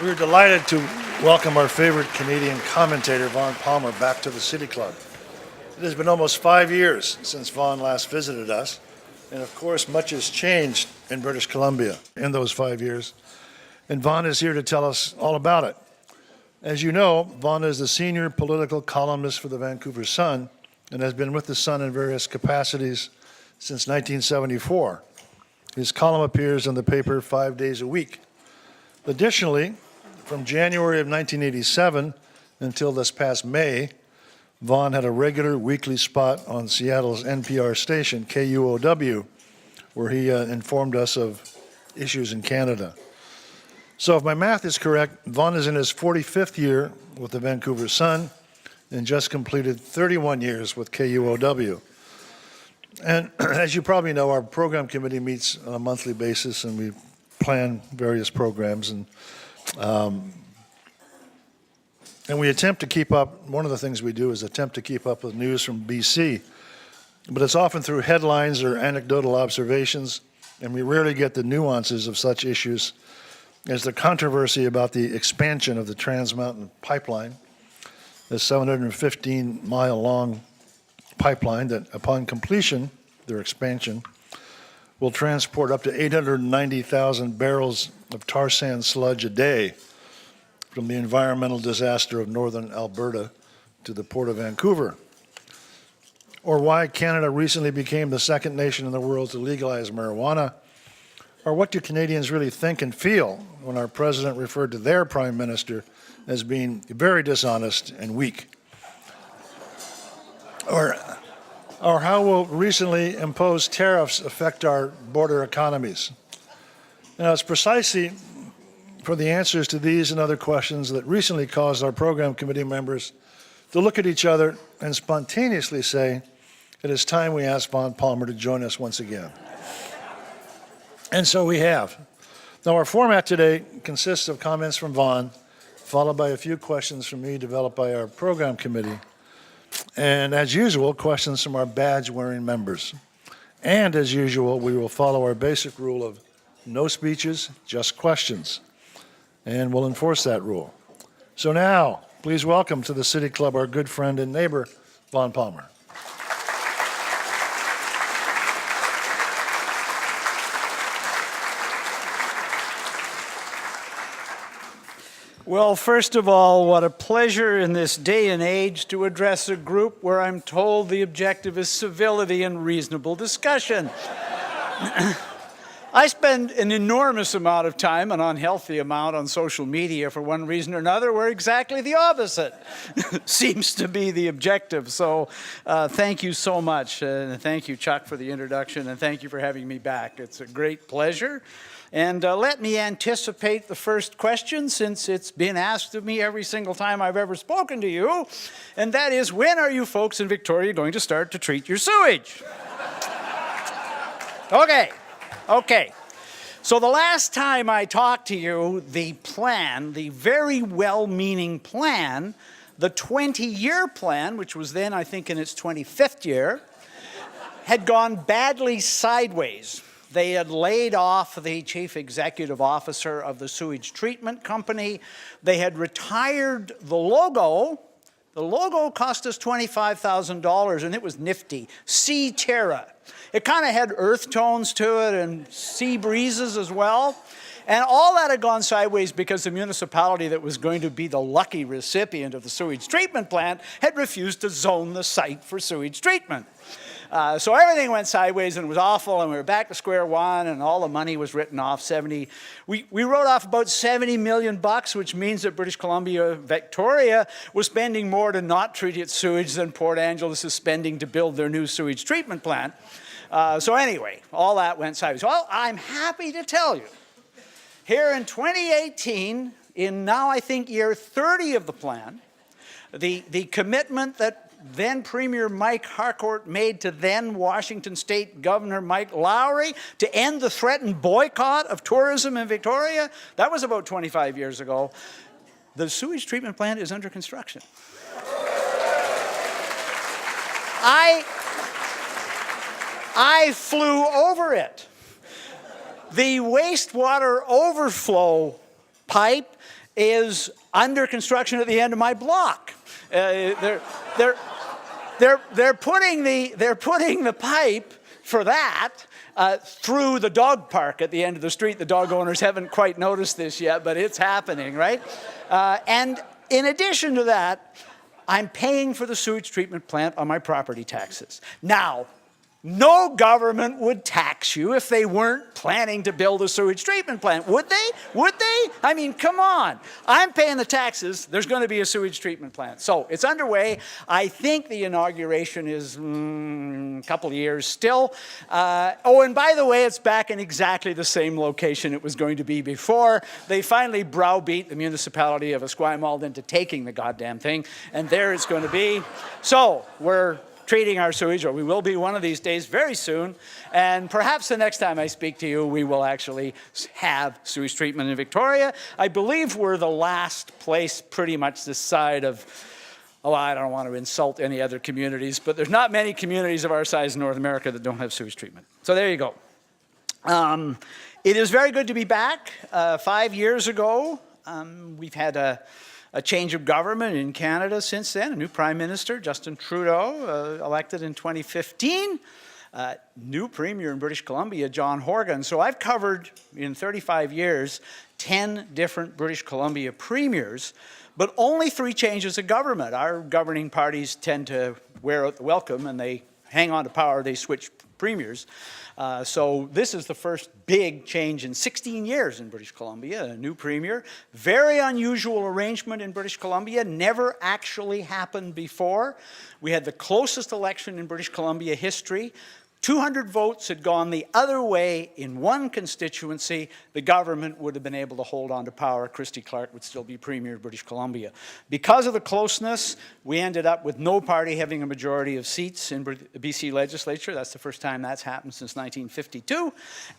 We are delighted to welcome our favorite Canadian commentator, Vaughn Palmer, back to the City Club. It has been almost 5 years since Vaughn last visited us, and of course much has changed in British Columbia in those 5 years, and Vaughn is here to tell us all about it. As you know, Vaughn is the senior political columnist for the Vancouver Sun and has been with the Sun in various capacities since 1974. His column appears in the paper 5 days a week. Additionally, from January of 1987 until this past May, Vaughn had a regular weekly spot on Seattle's NPR station, KUOW, where he informed us of issues in Canada. So if my math is correct, Vaughn is in his 45th year with the Vancouver Sun and just completed 31 years with KUOW. And as you probably know, our program committee meets on a monthly basis and we plan various programs. And we attempt to keep up, one of the things we do is attempt to keep up with news from BC. But it's often through headlines or anecdotal observations, and we rarely get the nuances of such issues as the controversy about the expansion of the Trans Mountain Pipeline, the 715-mile-long pipeline that, upon completion, their expansion, will transport up to 890,000 barrels of tar sand sludge a day from the environmental disaster of northern Alberta to the Port of Vancouver. Or why Canada recently became the second nation in the world to legalize marijuana. Or what do Canadians really think and feel when our president referred to their prime minister as being very dishonest and weak? Or how will recently imposed tariffs affect our border economies? Now, it's precisely for the answers to these and other questions that recently caused our program committee members to look at each other and spontaneously say, it is time we ask Vaughn Palmer to join us once again. And so we have. Now, our format today consists of comments from Vaughn, followed by a few questions from me developed by our program committee, and as usual, questions from our badge-wearing members. And as usual, we will follow our basic rule of no speeches, just questions. And we'll enforce that rule. So now, please welcome to the City Club our good friend and neighbor, Vaughn Palmer. Well, first of all, what a pleasure in this day and age to address a group where I'm told the objective is civility and reasonable discussion. I spend an enormous amount of time, an unhealthy amount, on social media for one reason or another, where exactly the opposite seems to be the objective. So thank you so much. And thank you, Chuck, for the introduction, and thank you for having me back. It's a great pleasure. And let me anticipate the first question, since it's been asked of me every single time I've ever spoken to you, and that is, when are you folks in Victoria going to start to treat your sewage? Okay. So the last time I talked to you, the plan, the very well-meaning plan, the 20-year plan, which was then, I think, in its 25th year, had gone badly sideways. They had laid off the chief executive officer of the sewage treatment company. They had retired the logo. The logo cost us $25,000, and it was nifty. Sea Terra. It kind of had earth tones to it and sea breezes as well. And all that had gone sideways because the municipality that was going to be the lucky recipient of the sewage treatment plant had refused to zone the site for sewage treatment. So everything went sideways and it was awful, and we were back to square one, and all the money was written off. We wrote off about $70 million, which means that British Columbia, Victoria, was spending more to not treat its sewage than Port Angeles is spending to build their new sewage treatment plant. So anyway, all that went sideways. Well, I'm happy to tell you, here in 2018, in now I think year 30 of the plan, the commitment that then Premier Mike Harcourt made to then Washington State Governor Mike Lowry to end the threatened boycott of tourism in Victoria, that was about 25 years ago. The sewage treatment plant is under construction. I flew over it. The wastewater overflow pipe is under construction at the end of my block. They're putting the pipe for that through the dog park at the end of the street. The dog owners haven't quite noticed this yet, but it's happening, right? And in addition to that, I'm paying for the sewage treatment plant on my property taxes. Now, no government would tax you if they weren't planning to build a sewage treatment plant, would they? Would they? I mean, come on. I'm paying the taxes. There's going to be a sewage treatment plant. So it's underway. I think the inauguration is a couple of years still. Oh, and by the way, it's back in exactly the same location it was going to be before. They finally browbeat the municipality of Esquimalt into taking the goddamn thing, and there it's going to be. So we're treating our sewage, or we will be one of these days very soon, and perhaps the next time I speak to you, we will actually have sewage treatment in Victoria. I believe we're the last place pretty much this side of, oh, I don't want to insult any other communities, but there's not many communities of our size in North America that don't have sewage treatment. So there you go. It is very good to be back. 5 years ago, we've had a change of government in Canada since then. A new Prime Minister, Justin Trudeau, elected in 2015. New Premier in British Columbia, John Horgan. So I've covered, in 35 years, 10 different British Columbia premiers, but only 3 changes of government. Our governing parties tend to wear out the welcome, and they hang on to power, they switch premiers. So this is the first big change in 16 years in British Columbia, a new premier. Very unusual arrangement in British Columbia, never actually happened before. We had the closest election in British Columbia history. 200 votes had gone the other way in one constituency. The government would have been able to hold on to power. Christy Clark would still be Premier of British Columbia. Because of the closeness, we ended up with no party having a majority of seats in the BC legislature. That's the first time that's happened since 1952.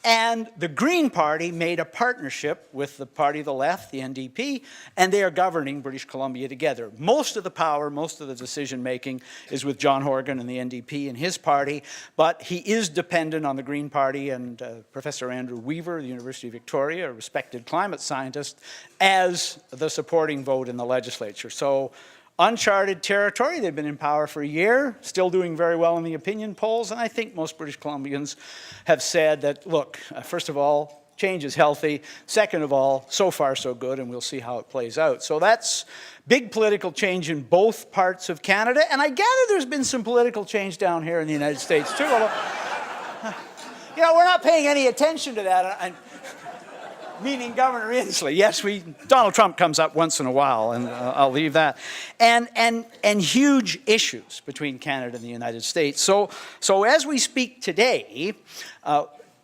And the Green Party made a partnership with the party of the left, the NDP, and they are governing British Columbia together. Most of the power, most of the decision-making is with John Horgan and the NDP and his party, but he is dependent on the Green Party and Professor Andrew Weaver, the University of Victoria, a respected climate scientist, as the supporting vote in the legislature. So uncharted territory. They've been in power for a year, still doing very well in the opinion polls, and I think most British Columbians have said that, look, first of all, change is healthy. Second of all, so far so good, and we'll see how it plays out. So that's big political change in both parts of Canada, and I gather there's been some political change down here in the United States too. Although, you know, we're not paying any attention to that. Meaning Governor Inslee. Yes, Donald Trump comes up once in a while, and I'll leave that. And huge issues between Canada and the United States. So as we speak today,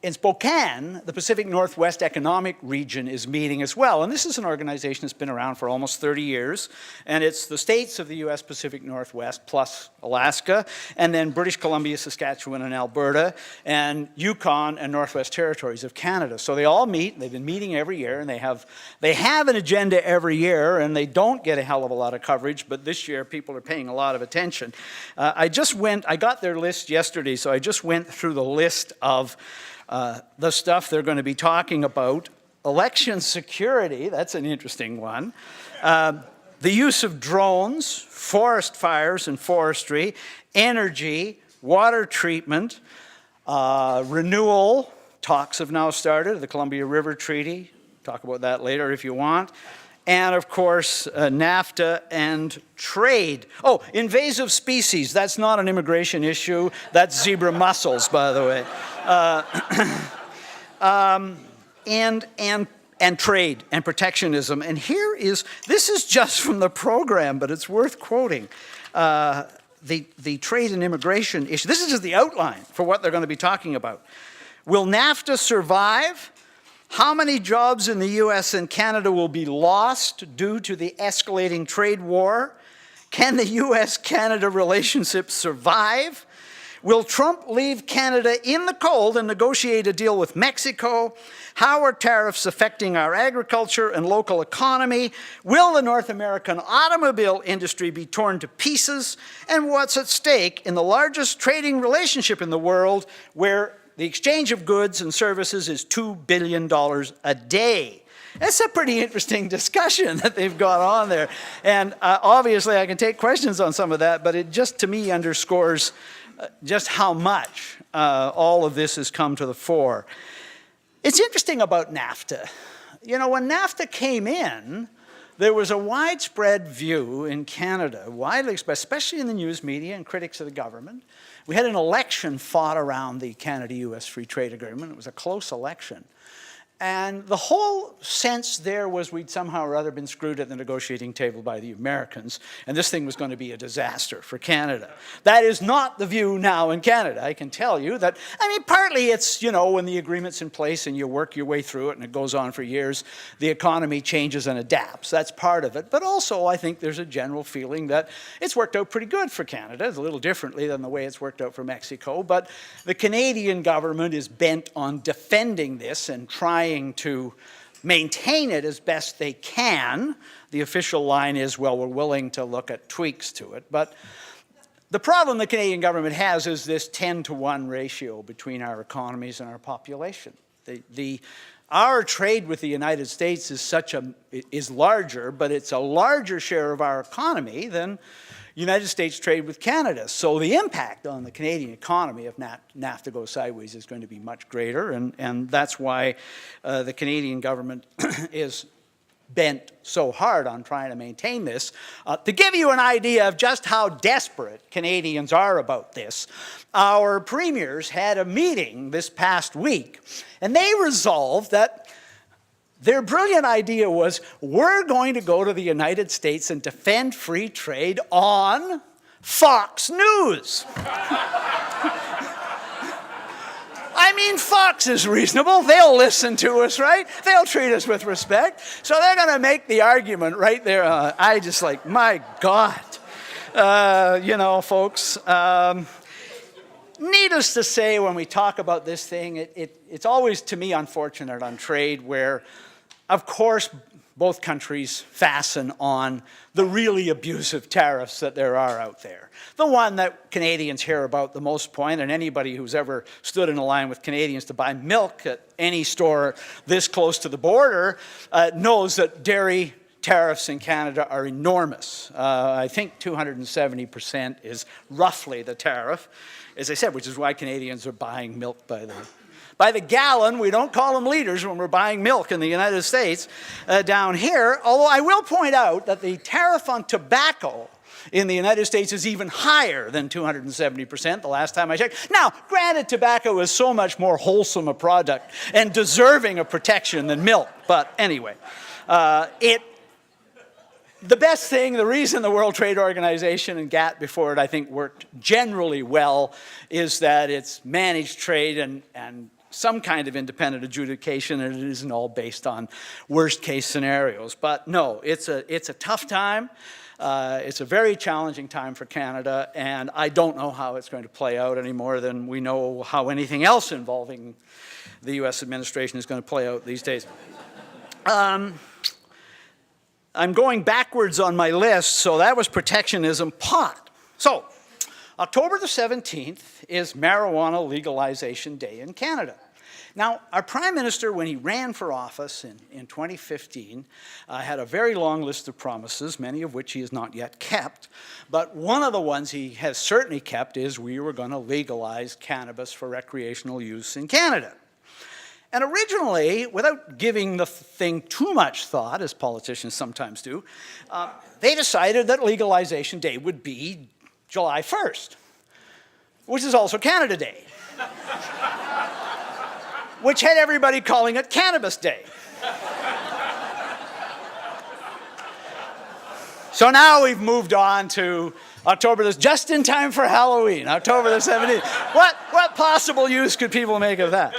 in Spokane, the Pacific Northwest Economic Region is meeting as well. And this is an organization that's been around for almost 30 years. And it's the states of the U.S. Pacific Northwest plus Alaska, and then British Columbia, Saskatchewan, and Alberta, and Yukon and Northwest Territories of Canada. So they all meet. They've been meeting every year, and they have an agenda every year, and they don't get a hell of a lot of coverage. But this year, people are paying a lot of attention. I got their list yesterday, so I just went through the list of the stuff they're going to be talking about. Election security, that's an interesting one. The use of drones, forest fires and forestry, energy, water treatment, renewal, talks have now started, the Columbia River Treaty, talk about that later if you want. And of course, Nafta and trade. Oh, invasive species, that's not an immigration issue, that's zebra mussels, by the way. And trade and protectionism. And this is just from the program, but it's worth quoting. The trade and immigration issue. This is just the outline for what they're going to be talking about. Will Nafta survive? How many jobs in the U.S. and Canada will be lost due to the escalating trade war? Can the U.S.-Canada relationship survive? Will Trump leave Canada in the cold and negotiate a deal with Mexico? How are tariffs affecting our agriculture and local economy? Will the North American automobile industry be torn to pieces? And what's at stake in the largest trading relationship in the world, where the exchange of goods and services is $2 billion a day? That's a pretty interesting discussion that they've got on there. And obviously I can take questions on some of that, but it just to me underscores just how much all of this has come to the fore. It's interesting about Nafta. You know, when Nafta came in, there was a widespread view in Canada, widely expressed, especially in the news media and critics of the government. We had an election fought around the Canada-US Free Trade Agreement. It was a close election. And the whole sense there was we'd somehow or other been screwed at the negotiating table by the Americans, and this thing was going to be a disaster for Canada. That is not the view now in Canada. I can tell you that, I mean, partly it's, you know, when the agreement's in place and you work your way through it and it goes on for years, the economy changes and adapts. That's part of it. But also I think there's a general feeling that it's worked out pretty good for Canada. It's a little differently than the way it's worked out for Mexico. But the Canadian government is bent on defending this and trying to maintain it as best they can. The official line is, well, we're willing to look at tweaks to it. But the problem the Canadian government has is this 10-to-1 ratio between our economies and our population. Our trade with the United States is larger, but it's a larger share of our economy than United States trade with Canada. So the impact on the Canadian economy if NAFTA goes sideways is going to be much greater, and that's why the Canadian government is bent so hard on trying to maintain this. To give you an idea of just how desperate Canadians are about this, our premiers had a meeting this past week, and they resolved that their brilliant idea was, we're going to go to the United States and defend free trade on Fox News. I mean, Fox is reasonable. They'll listen to us, right? They'll treat us with respect. So they're going to make the argument right there. I just like, my God. You know, folks, needless to say, when we talk about this thing, it's always, to me, unfortunate on trade where, of course, both countries fasten on the really abusive tariffs that there are out there. The one that Canadians hear about the most point, and anybody who's ever stood in a line with Canadians to buy milk at any store this close to the border knows that dairy tariffs in Canada are enormous. I think 270% is roughly the tariff, as I said, which is why Canadians are buying milk by the gallon. We don't call them liters when we're buying milk in the United States down here. Although I will point out that the tariff on tobacco in the United States is even higher than 270% the last time I checked. Now, granted, tobacco is so much more wholesome a product and deserving of protection than milk. But anyway, the best thing, the reason the World Trade Organization and GATT before it, I think, worked generally well is that it's managed trade and some kind of independent adjudication, and it isn't all based on worst case scenarios. But no, it's a tough time. It's a very challenging time for Canada, and I don't know how it's going to play out any more than we know how anything else involving the U.S. administration is going to play out these days. I'm going backwards on my list, so that was protectionism, pot. So, October the 17th is Marijuana Legalization Day in Canada. Now, our Prime Minister, when he ran for office in 2015, had a very long list of promises, many of which he has not yet kept. But one of the ones he has certainly kept is we were going to legalize cannabis for recreational use in Canada. And originally, without giving the thing too much thought, as politicians sometimes do, they decided that Legalization Day would be July 1st, which is also Canada Day, which had everybody calling it Cannabis Day. So now we've moved on to October, just in time for Halloween, October the 17th. What possible use could people make of that?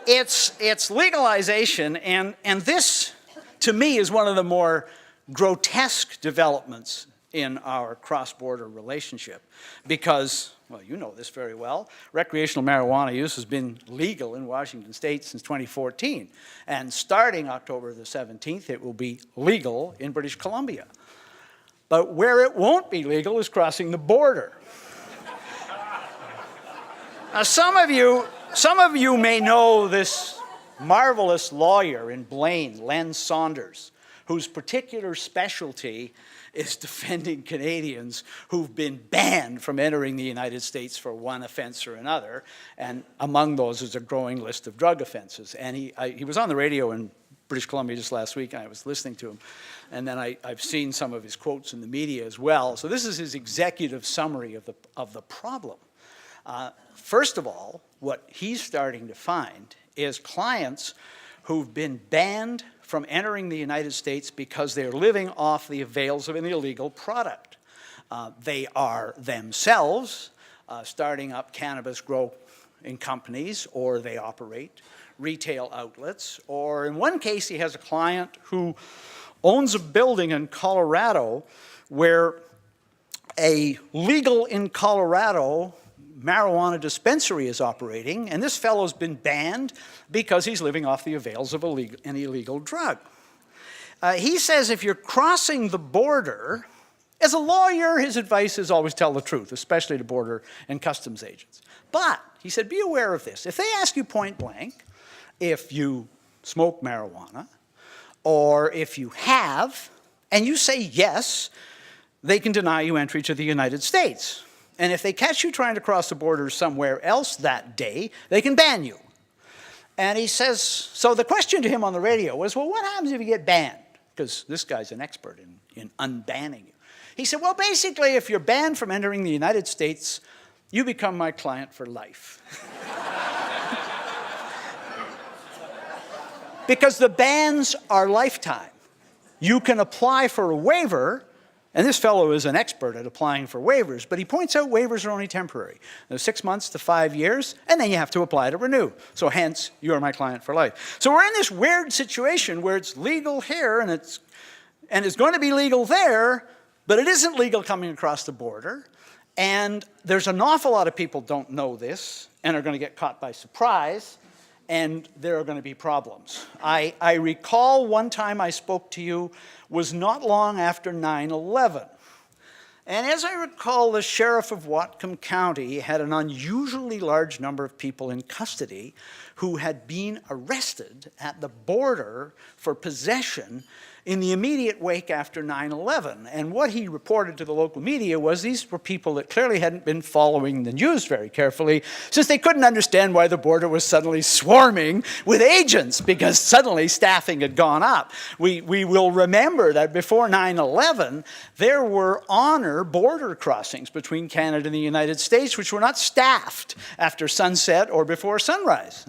It's legalization, and this, to me, is one of the more grotesque developments in our cross-border relationship because, well, you know this very well, recreational marijuana use has been legal in Washington State since 2014. And starting October the 17th, it will be legal in British Columbia. But where it won't be legal is crossing the border. Now, some of you may know this marvelous lawyer in Blaine, Len Saunders, whose particular specialty is defending Canadians who've been banned from entering the United States for one offense or another, and among those is a growing list of drug offenses. And he was on the radio in British Columbia just last week, and I was listening to him, and then I've seen some of his quotes in the media as well. So this is his executive summary of the problem. First of all, what he's starting to find is clients who've been banned from entering the United States because they're living off the avails of an illegal product. They are themselves starting up cannabis growing companies, or they operate retail outlets, or in one case he has a client who owns a building in Colorado where a legal in Colorado marijuana dispensary is operating, and this fellow's been banned because he's living off the avails of an illegal drug. He says if you're crossing the border, as a lawyer, his advice is always tell the truth, especially to border and customs agents. But, he said, be aware of this. If they ask you point blank if you smoke marijuana, or if you have, and you say yes, they can deny you entry to the United States. And if they catch you trying to cross the border somewhere else that day, they can ban you. And he says, so the question to him on the radio was, well, what happens if you get banned? Because this guy's an expert in unbanning you. He said, well, basically, if you're banned from entering the United States, you become my client for life. Because the bans are lifetime. You can apply for a waiver. And this fellow is an expert at applying for waivers, but he points out waivers are only temporary. They're 6 months to 5 years, and then you have to apply to renew. So hence, you are my client for life. So we're in this weird situation where it's legal here, and it's going to be legal there, but it isn't legal coming across the border. And there's an awful lot of people don't know this and are going to get caught by surprise, and there are going to be problems. I recall one time I spoke to you was not long after 9/11. And as I recall, the sheriff of Whatcom County had an unusually large number of people in custody who had been arrested at the border for possession in the immediate wake after 9/11. And what he reported to the local media was these were people that clearly hadn't been following the news very carefully, since they couldn't understand why the border was suddenly swarming with agents, because suddenly staffing had gone up. We will remember that before 9/11, there were honor border crossings between Canada and the United States, which were not staffed after sunset or before sunrise.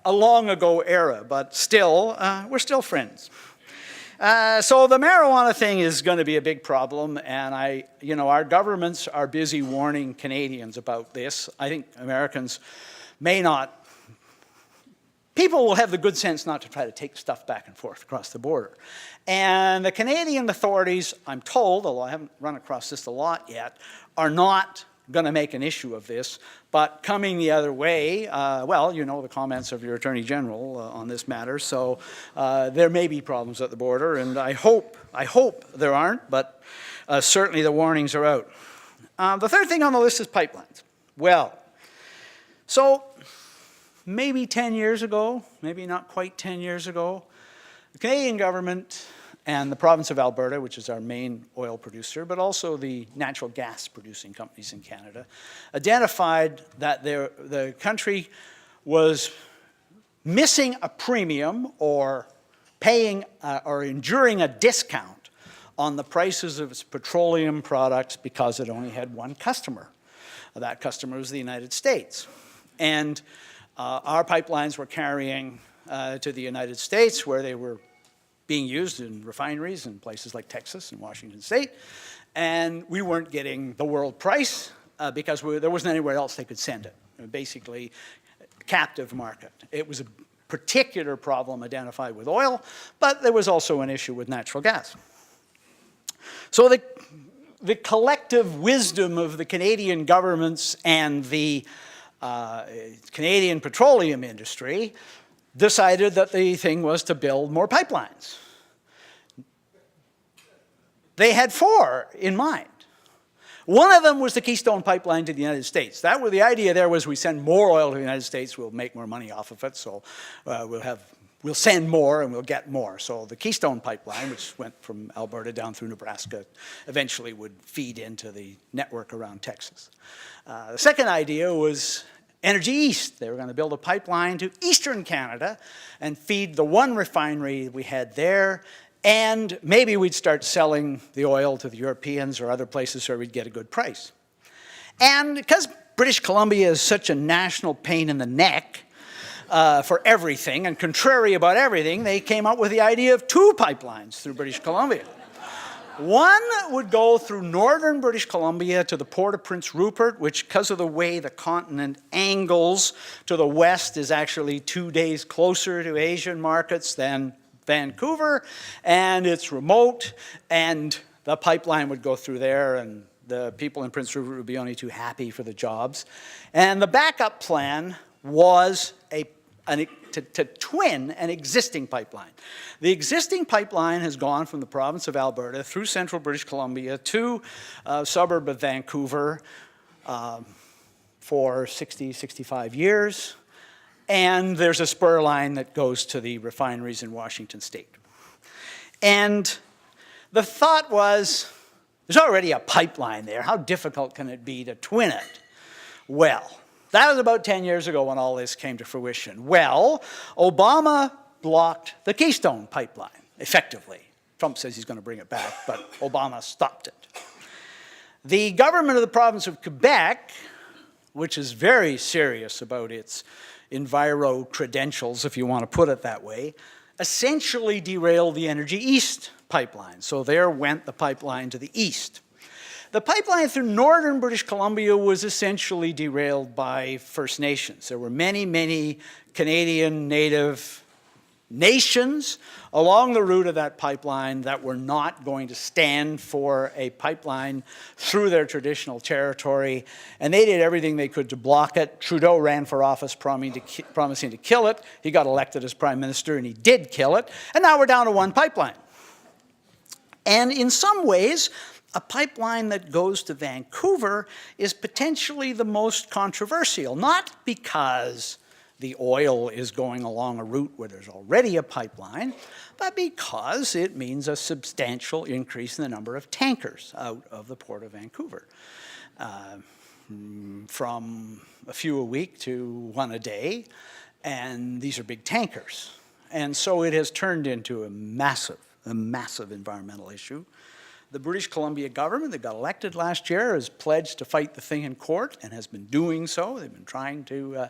A long ago era, but still, we're still friends. So the marijuana thing is going to be a big problem, and our governments are busy warning Canadians about this. I think Americans may not. People will have the good sense not to try to take stuff back and forth across the border. And the Canadian authorities, I'm told, although I haven't run across this a lot yet, are not going to make an issue of this. But coming the other way, well, you know the comments of your Attorney General on this matter, so there may be problems at the border, and I hope there aren't, but certainly the warnings are out. The third thing on the list is pipelines. Well, so maybe 10 years ago, maybe not quite 10 years ago, the Canadian government and the province of Alberta, which is our main oil producer, but also the natural gas producing companies in Canada, identified that the country was missing a premium or paying or enduring a discount on the prices of its petroleum products because it only had one customer. That customer was the United States. And our pipelines were carrying to the United States, where they were being used in refineries in places like Texas and Washington State, and we weren't getting the world price because there wasn't anywhere else they could send it. Basically, captive market. It was a particular problem identified with oil, but there was also an issue with natural gas. So the collective wisdom of the Canadian governments and the Canadian petroleum industry decided that the thing was to build more pipelines. They had 4 in mind. One of them was the Keystone pipeline to the United States. The idea there was we send more oil to the United States, we'll make more money off of it, so we'll send more and we'll get more. So the Keystone pipeline, which went from Alberta down through Nebraska, eventually would feed into the network around Texas. The second idea was Energy East. They were going to build a pipeline to eastern Canada and feed the one refinery we had there, and maybe we'd start selling the oil to the Europeans or other places where we'd get a good price. And because British Columbia is such a national pain in the neck for everything and contrary about everything, they came up with the idea of 2 pipelines through British Columbia. One would go through northern British Columbia to the port of Prince Rupert, which, because of the way the continent angles to the west, is actually 2 days closer to Asian markets than Vancouver, and it's remote, and the pipeline would go through there, and the people in Prince Rupert would be only too happy for the jobs. And the backup plan was to twin an existing pipeline. The existing pipeline has gone from the province of Alberta through central British Columbia to a suburb of Vancouver for 60, 65 years. And there's a spur line that goes to the refineries in Washington State. And the thought was, there's already a pipeline there. How difficult can it be to twin it? Well, that was about 10 years ago when all this came to fruition. Well, Obama blocked the Keystone pipeline, effectively. Trump says he's going to bring it back, but Obama stopped it. The government of the province of Quebec, which is very serious about its enviro credentials, if you want to put it that way, essentially derailed the Energy East pipeline. So there went the pipeline to the east. The pipeline through northern British Columbia was essentially derailed by First Nations. There were many, many Canadian native nations along the route of that pipeline that were not going to stand for a pipeline through their traditional territory, and they did everything they could to block it. Trudeau ran for office promising to kill it. He got elected as prime minister, and he did kill it, and now we're down to 1 pipeline. And in some ways, a pipeline that goes to Vancouver is potentially the most controversial, not because the oil is going along a route where there's already a pipeline, but because it means a substantial increase in the number of tankers out of the port of Vancouver. From a few a week to 1 a day, and these are big tankers. And so it has turned into a massive environmental issue. The British Columbia government that got elected last year has pledged to fight the thing in court and has been doing so. They've been trying to,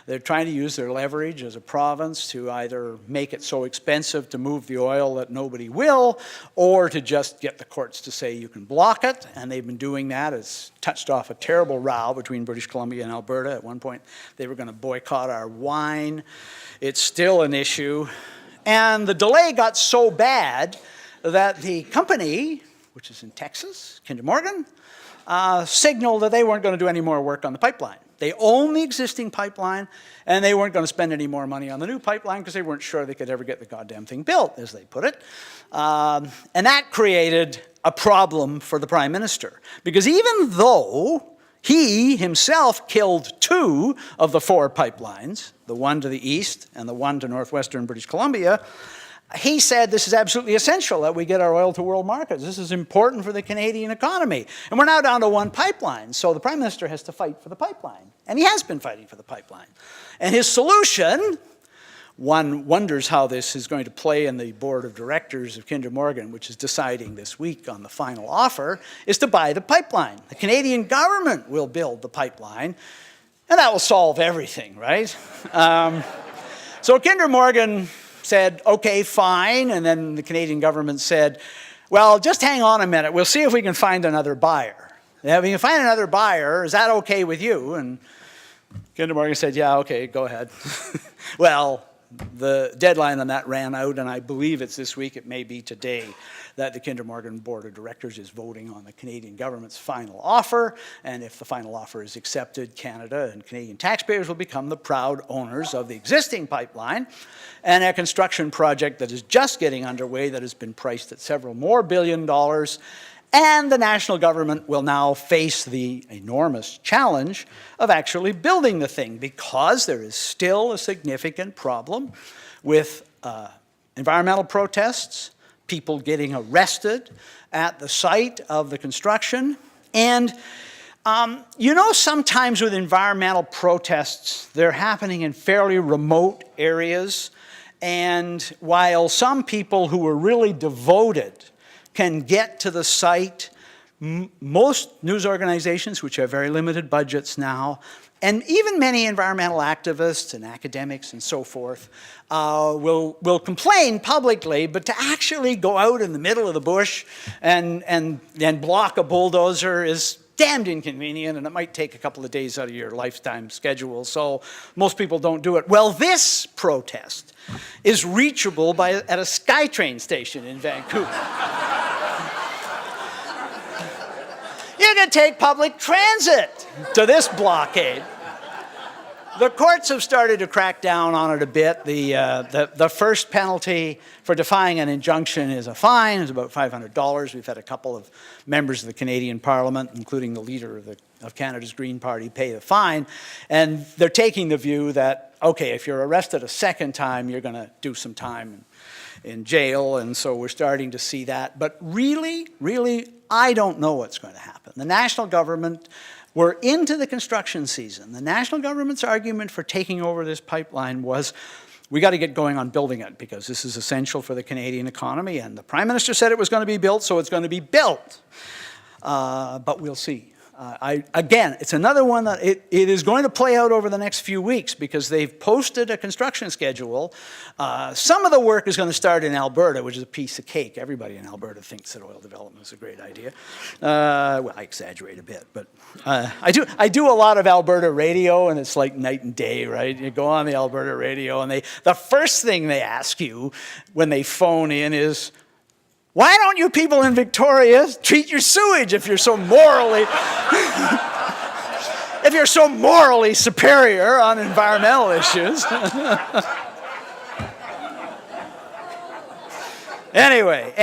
they're trying to use their leverage as a province to either make it so expensive to move the oil that nobody will, or to just get the courts to say you can block it. And they've been doing that. It's touched off a terrible row between British Columbia and Alberta. At one point, they were going to boycott our wine. It's still an issue. And the delay got so bad that the company, which is in Texas, Kinder Morgan, signaled that they weren't going to do any more work on the pipeline. They own the existing pipeline, and they weren't going to spend any more money on the new pipeline because they weren't sure they could ever get the goddamn thing built, as they put it. And that created a problem for the Prime Minister, because even though he himself killed 2 of the 4 pipelines, the one to the east and the one to northwestern British Columbia, he said this is absolutely essential that we get our oil to world markets. This is important for the Canadian economy. And we're now down to 1 pipeline, so the Prime Minister has to fight for the pipeline. And he has been fighting for the pipeline. And his solution, one wonders how this is going to play in the board of directors of Kinder Morgan, which is deciding this week on the final offer, is to buy the pipeline. The Canadian government will build the pipeline, and that will solve everything, right? So Kinder Morgan said, okay, fine, and then the Canadian government said, well, just hang on a minute, we'll see if we can find another buyer. If we can find another buyer, is that okay with you? And Kinder Morgan said, yeah, okay, go ahead. Well, the deadline on that ran out, and I believe it's this week, it may be today, that the Kinder Morgan Board of Directors is voting on the Canadian government's final offer, and if the final offer is accepted, Canada and Canadian taxpayers will become the proud owners of the existing pipeline, and a construction project that is just getting underway that has been priced at several more $billion, and the national government will now face the enormous challenge of actually building the thing, because there is still a significant problem with environmental protests, people getting arrested at the site of the construction. And you know, sometimes with environmental protests, they're happening in fairly remote areas. And while some people who are really devoted can get to the site, most news organizations, which have very limited budgets now, and even many environmental activists and academics and so forth will complain publicly, but to actually go out in the middle of the bush and block a bulldozer is damned inconvenient, and it might take a couple of days out of your lifetime schedule, so most people don't do it. Well, this protest is reachable at a SkyTrain station in Vancouver. You can take public transit to this blockade. The courts have started to crack down on it a bit. The first penalty for defying an injunction is a fine. It's about $500. We've had a couple of members of the Canadian Parliament, including the leader of Canada's Green Party, pay the fine. And they're taking the view that, okay, if you're arrested a second time, you're going to do some time in jail. And so we're starting to see that. But really, I don't know what's going to happen. The national government, we're into the construction season. The national government's argument for taking over this pipeline was, we got to get going on building it because this is essential for the Canadian economy. And the Prime Minister said it was going to be built, so it's going to be built. But we'll see. Again, it's another one that it is going to play out over the next few weeks because they've posted a construction schedule. Some of the work is going to start in Alberta, which is a piece of cake. Everybody in Alberta thinks that oil development is a great idea. Well, I exaggerate a bit, but I do a lot of Alberta radio, and it's like night and day, right? You go on the Alberta radio, and the first thing they ask you when they phone in is, why don't you people in Victoria treat your sewage if you're so morally superior on environmental issues? Anyway,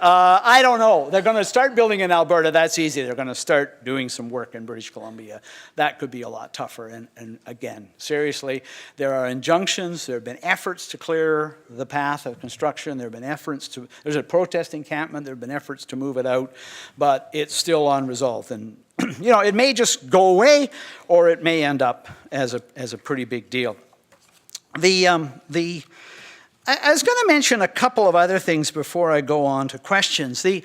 I don't know. They're going to start building in Alberta. That's easy. They're going to start doing some work in British Columbia. That could be a lot tougher. And again, seriously, there are injunctions. There have been efforts to clear the path of construction. There have been efforts to, there's a protest encampment. There have been efforts to move it out, but it's still unresolved. And you know, it may just go away, or it may end up as a pretty big deal. I was going to mention a couple of other things before I go on to questions. The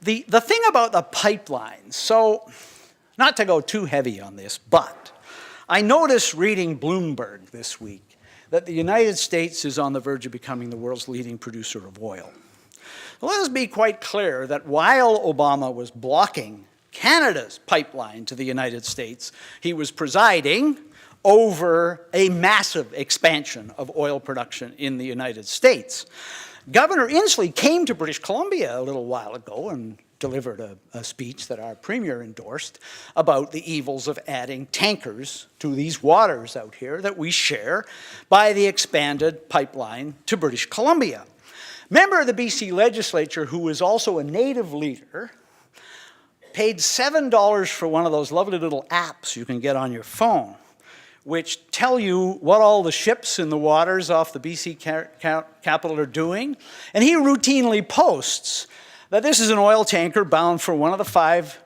thing about the pipeline, so not to go too heavy on this, but I noticed reading Bloomberg this week that the United States is on the verge of becoming the world's leading producer of oil. Well, let us be quite clear that while Obama was blocking Canada's pipeline to the United States, he was presiding over a massive expansion of oil production in the United States. Governor Inslee came to British Columbia a little while ago and delivered a speech that our premier endorsed about the evils of adding tankers to these waters out here that we share by the expanded pipeline to British Columbia. Member of the BC legislature, who is also a native leader, paid $7 for one of those lovely little apps you can get on your phone, which tell you what all the ships in the waters off the BC capital are doing. And he routinely posts that this is an oil tanker bound for one of the five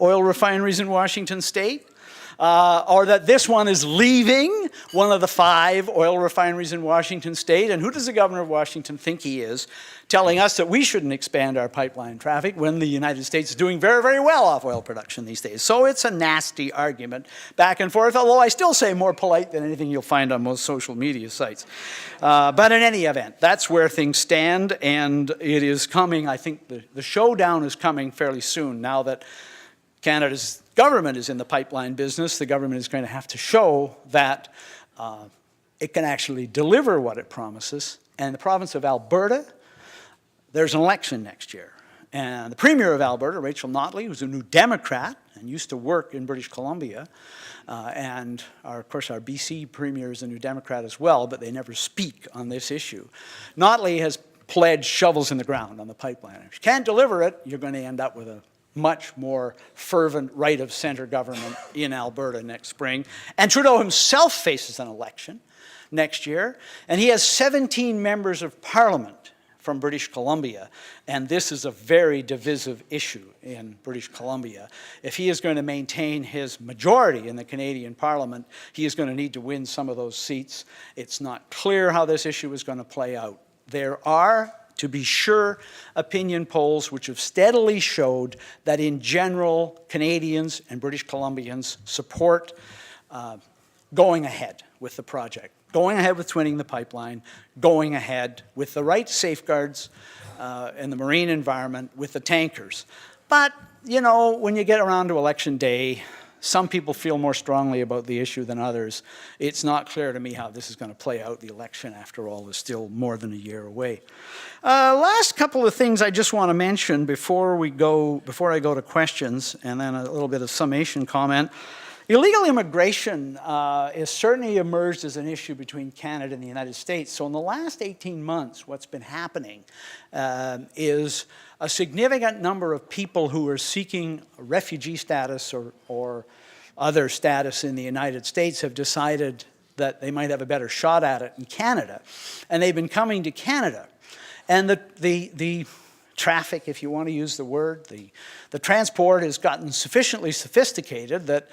oil refineries in Washington state, or that this one is leaving one of the 5 oil refineries in Washington state. And who does the governor of Washington think he is, telling us that we shouldn't expand our pipeline traffic when the United States is doing very, very well off oil production these days? So it's a nasty argument back and forth, although I still say more polite than anything you'll find on most social media sites. But in any event, that's where things stand, and it is coming. I think the showdown is coming fairly soon. Now that Canada's government is in the pipeline business, the government is going to have to show that it can actually deliver what it promises. And in the province of Alberta, there's an election next year. And the Premier of Alberta, Rachel Notley, who's a New Democrat and used to work in British Columbia, and of course our BC Premier is a New Democrat as well, but they never speak on this issue. Notley has pledged shovels in the ground on the pipeline. If you can't deliver it, you're going to end up with a much more fervent right-of-centre government in Alberta next spring. And Trudeau himself faces an election next year, and he has 17 members of Parliament from British Columbia, and this is a very divisive issue in British Columbia. If he is going to maintain his majority in the Canadian Parliament, he is going to need to win some of those seats. It's not clear how this issue is going to play out. There are, to be sure, opinion polls which have steadily showed that in general, Canadians and British Columbians support going ahead with the project, going ahead with twinning the pipeline, going ahead with the right safeguards in the marine environment, with the tankers. But, you know, when you get around to election day, some people feel more strongly about the issue than others. It's not clear to me how this is going to play out. The election, after all, is still more than a year away. Last couple of things I just want to mention before I go to questions, and then a little bit of summation comment. Illegal immigration has certainly emerged as an issue between Canada and the United States. So in the last 18 months, what's been happening is a significant number of people who are seeking refugee status or other status in the United States have decided that they might have a better shot at it in Canada. And they've been coming to Canada. And the traffic, if you want to use the word, the transport has gotten sufficiently sophisticated that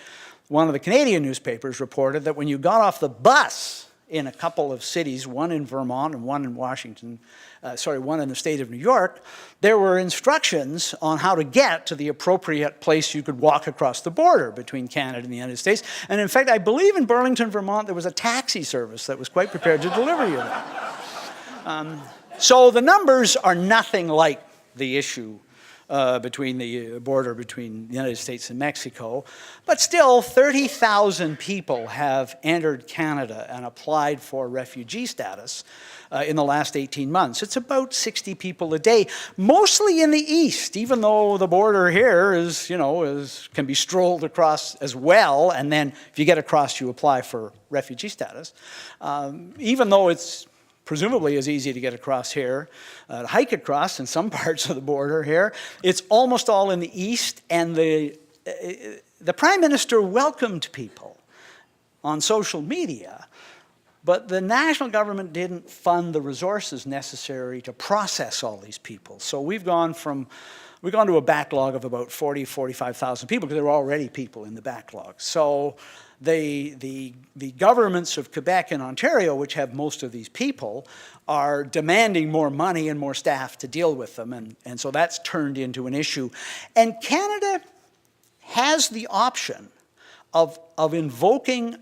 one of the Canadian newspapers reported that when you got off the bus in a couple of cities, one in Vermont and one in one in the state of New York, there were instructions on how to get to the appropriate place you could walk across the border between Canada and the United States. And in fact, I believe in Burlington, Vermont, there was a taxi service that was quite prepared to deliver you there. So the numbers are nothing like the issue between the border between the United States and Mexico. But still, 30,000 people have entered Canada and applied for refugee status in the last 18 months. It's about 60 people a day, mostly in the east, even though the border here can be strolled across as well, and then if you get across, you apply for refugee status. Even though it's presumably is easy to get across here, to hike across in some parts of the border here. It's almost all in the east, and the Prime Minister welcomed people on social media, but the national government didn't fund the resources necessary to process all these people. So we've gone to a backlog of about 45,000 people, because there were already people in the backlog. So the governments of Quebec and Ontario, which have most of these people, are demanding more money and more staff to deal with them, and so that's turned into an issue. And Canada has the option of invoking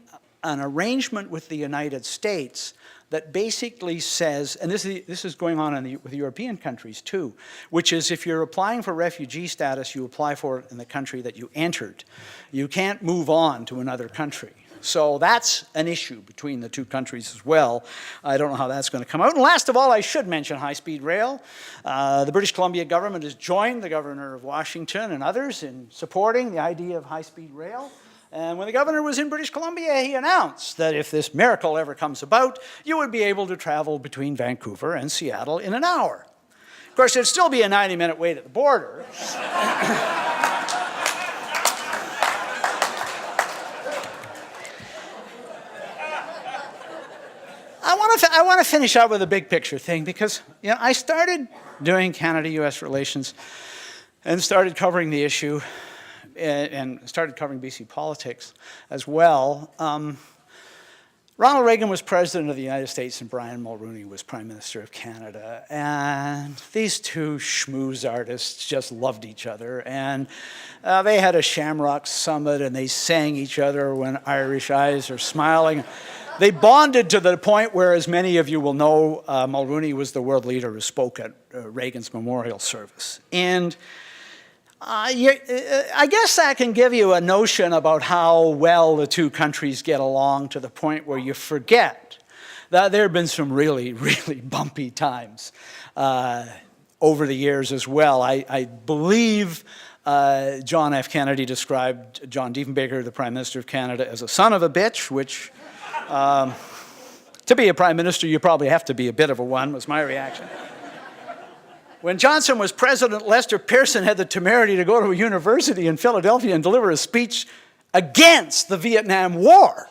an arrangement with the United States that basically says, and this is going on with European countries too, which is if you're applying for refugee status, you apply for it in the country that you entered. You can't move on to another country. So that's an issue between the two countries as well. I don't know how that's going to come out. And last of all, I should mention high-speed rail. The British Columbia government has joined the governor of Washington and others in supporting the idea of high-speed rail. And when the governor was in British Columbia, he announced that if this miracle ever comes about, you would be able to travel between Vancouver and Seattle in an hour. Of course, there'd still be a 90-minute wait at the border. I want to finish out with a big picture thing, because I started doing Canada-U.S. relations and started covering the issue and started covering BC politics as well. Ronald Reagan was president of the United States and Brian Mulroney was prime minister of Canada. And these two schmooze artists just loved each other. And they had a Shamrock Summit and they sang each other when Irish eyes are smiling. They bonded to the point where, as many of you will know, Mulroney was the world leader who spoke at Reagan's memorial service. And I guess that can give you a notion about how well the two countries get along, to the point where you forget There have been some really, really bumpy times over the years as well. I believe John F. Kennedy described John Diefenbaker, the Prime Minister of Canada, as a son of a bitch, which, to be a Prime Minister, you probably have to be a bit of a one, was my reaction. When Johnson was president, Lester Pearson had the temerity to go to a university in Philadelphia and deliver a speech against the Vietnam War,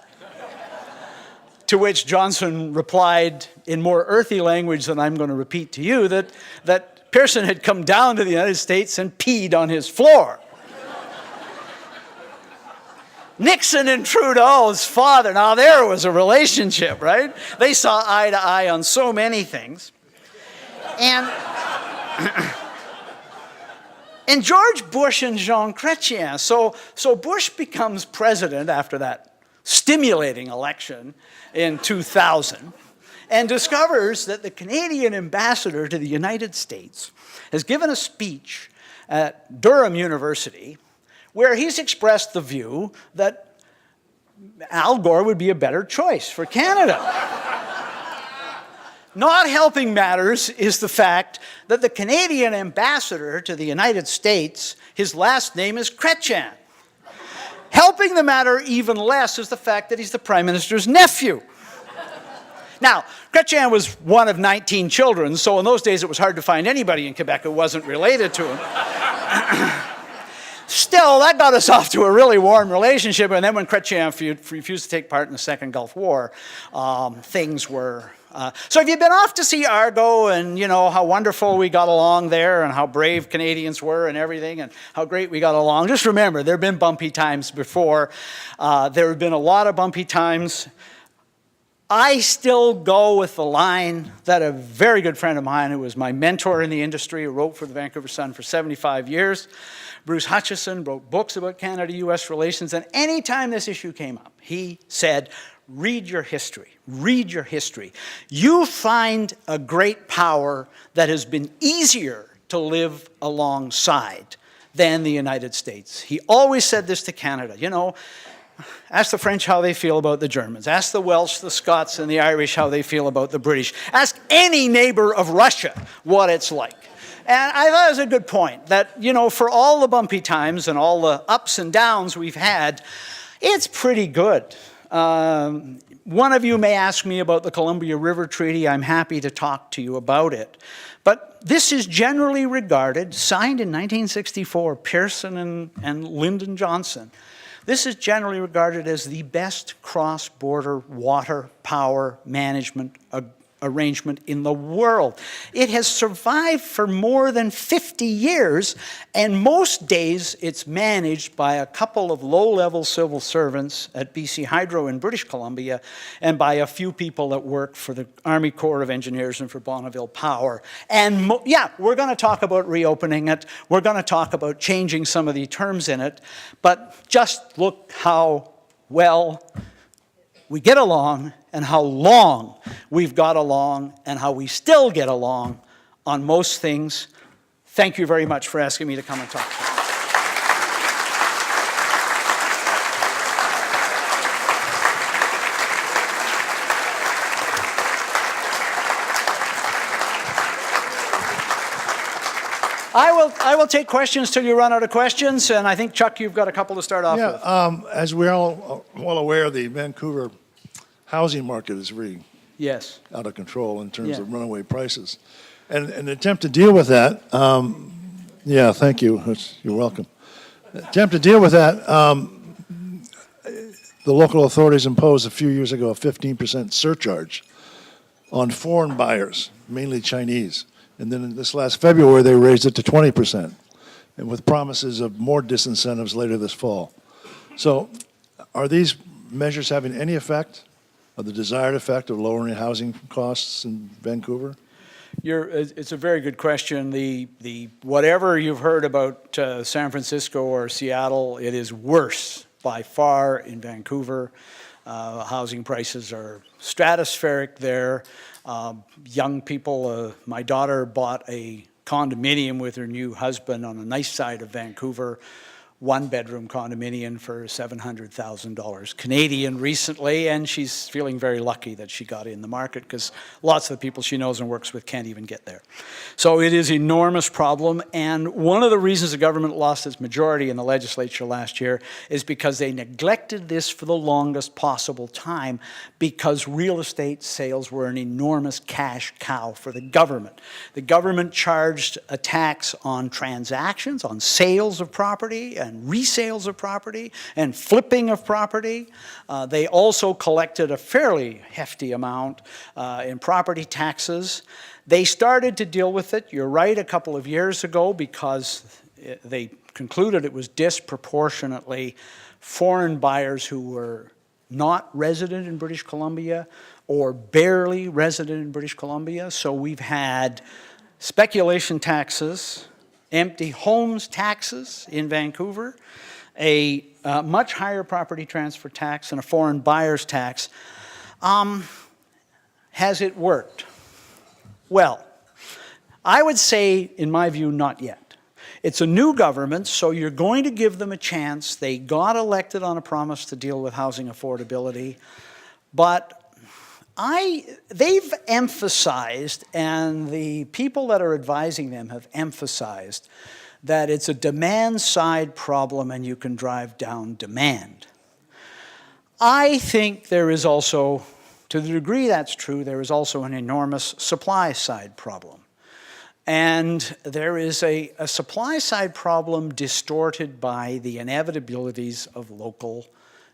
to which Johnson replied in more earthy language than I'm going to repeat to you, that Pearson had come down to the United States and peed on his floor. Nixon and Trudeau's father, now there was a relationship, right? They saw eye to eye on so many things. And George Bush and Jean Chrétien. So Bush becomes president after that stimulating election in 2000 and discovers that the Canadian ambassador to the United States has given a speech at Durham University where he's expressed the view that Al Gore would be a better choice for Canada. Not helping matters is the fact that the Canadian ambassador to the United States, his last name is Chrétien. Helping the matter even less is the fact that he's the Prime Minister's nephew. Now, Chrétien was one of 19 children, so in those days it was hard to find anybody in Quebec who wasn't related to him. Still, that got us off to a really warm relationship, and then when Chrétien refused to take part in the Second Gulf War, things were... So if you've been off to see Argo and, you know, how wonderful we got along there and how brave Canadians were and everything and how great we got along, just remember, there have been bumpy times before. There have been a lot of bumpy times. I still go with the line that a very good friend of mine who was my mentor in the industry, who wrote for the Vancouver Sun for 75 years, Bruce Hutchison, wrote books about Canada-US relations, and any time this issue came up, he said, read your history. Read your history. You find a great power that has been easier to live alongside than the United States. He always said this to Canada. You know, ask the French how they feel about the Germans. Ask the Welsh, the Scots, and the Irish how they feel about the British. Ask any neighbor of Russia what it's like. And I thought it was a good point that, you know, for all the bumpy times and all the ups and downs we've had, it's pretty good. One of you may ask me about the Columbia River Treaty. I'm happy to talk to you about it. But this is generally regarded, signed in 1964, Pearson and Lyndon Johnson. This is generally regarded as the best cross-border water power management arrangement in the world. It has survived for more than 50 years, and most days it's managed by a couple of low-level civil servants at BC Hydro in British Columbia and by a few people that work for the Army Corps of Engineers and for Bonneville Power. And yeah, we're going to talk about reopening it. We're going to talk about changing some of the terms in it, but just look how well we get along and how long we've got along and how we still get along on most things. Thank you very much for asking me to come and talk to you. I will take questions till you run out of questions, and I think, Chuck, you've got a couple to start off with. As we're all well aware, the Vancouver housing market is really out of control in terms of runaway prices. And an attempt to deal with that, thank you, you're welcome. Attempt to deal with that, the local authorities imposed a few years ago a 15% surcharge on foreign buyers, mainly Chinese. And then this last February, they raised it to 20%, and with promises of more disincentives later this fall. So are these measures having any effect, or the desired effect of lowering housing costs in Vancouver? It's a very good question. The whatever you've heard about San Francisco or Seattle, it is worse by far in Vancouver. Housing prices are stratospheric there. Young people, my daughter bought a condominium with her new husband on the nice side of Vancouver. one-bedroom condominium for $700,000 Canadian recently, and she's feeling very lucky that she got in the market because lots of the people she knows and works with can't even get there. So it is an enormous problem, and one of the reasons the government lost its majority in the legislature last year is because they neglected this for the longest possible time because real estate sales were an enormous cash cow for the government. The government charged a tax on transactions, on sales of property, and resales of property and flipping of property. They also collected a fairly hefty amount in property taxes. They started to deal with it, you're right, a couple of years ago because they concluded it was disproportionately foreign buyers who were not resident in British Columbia or barely resident in British Columbia. So we've had speculation taxes, empty homes taxes in Vancouver, a much higher property transfer tax, and a foreign buyer's tax. Has it worked? Well, I would say, in my view, not yet. It's a new government, so you're going to give them a chance. They got elected on a promise to deal with housing affordability, but they've emphasized, and the people that are advising them have emphasized, that it's a demand-side problem and you can drive down demand. I think there is also, to the degree that's true, there is also an enormous supply-side problem. And there is a supply-side problem distorted by the inevitabilities of local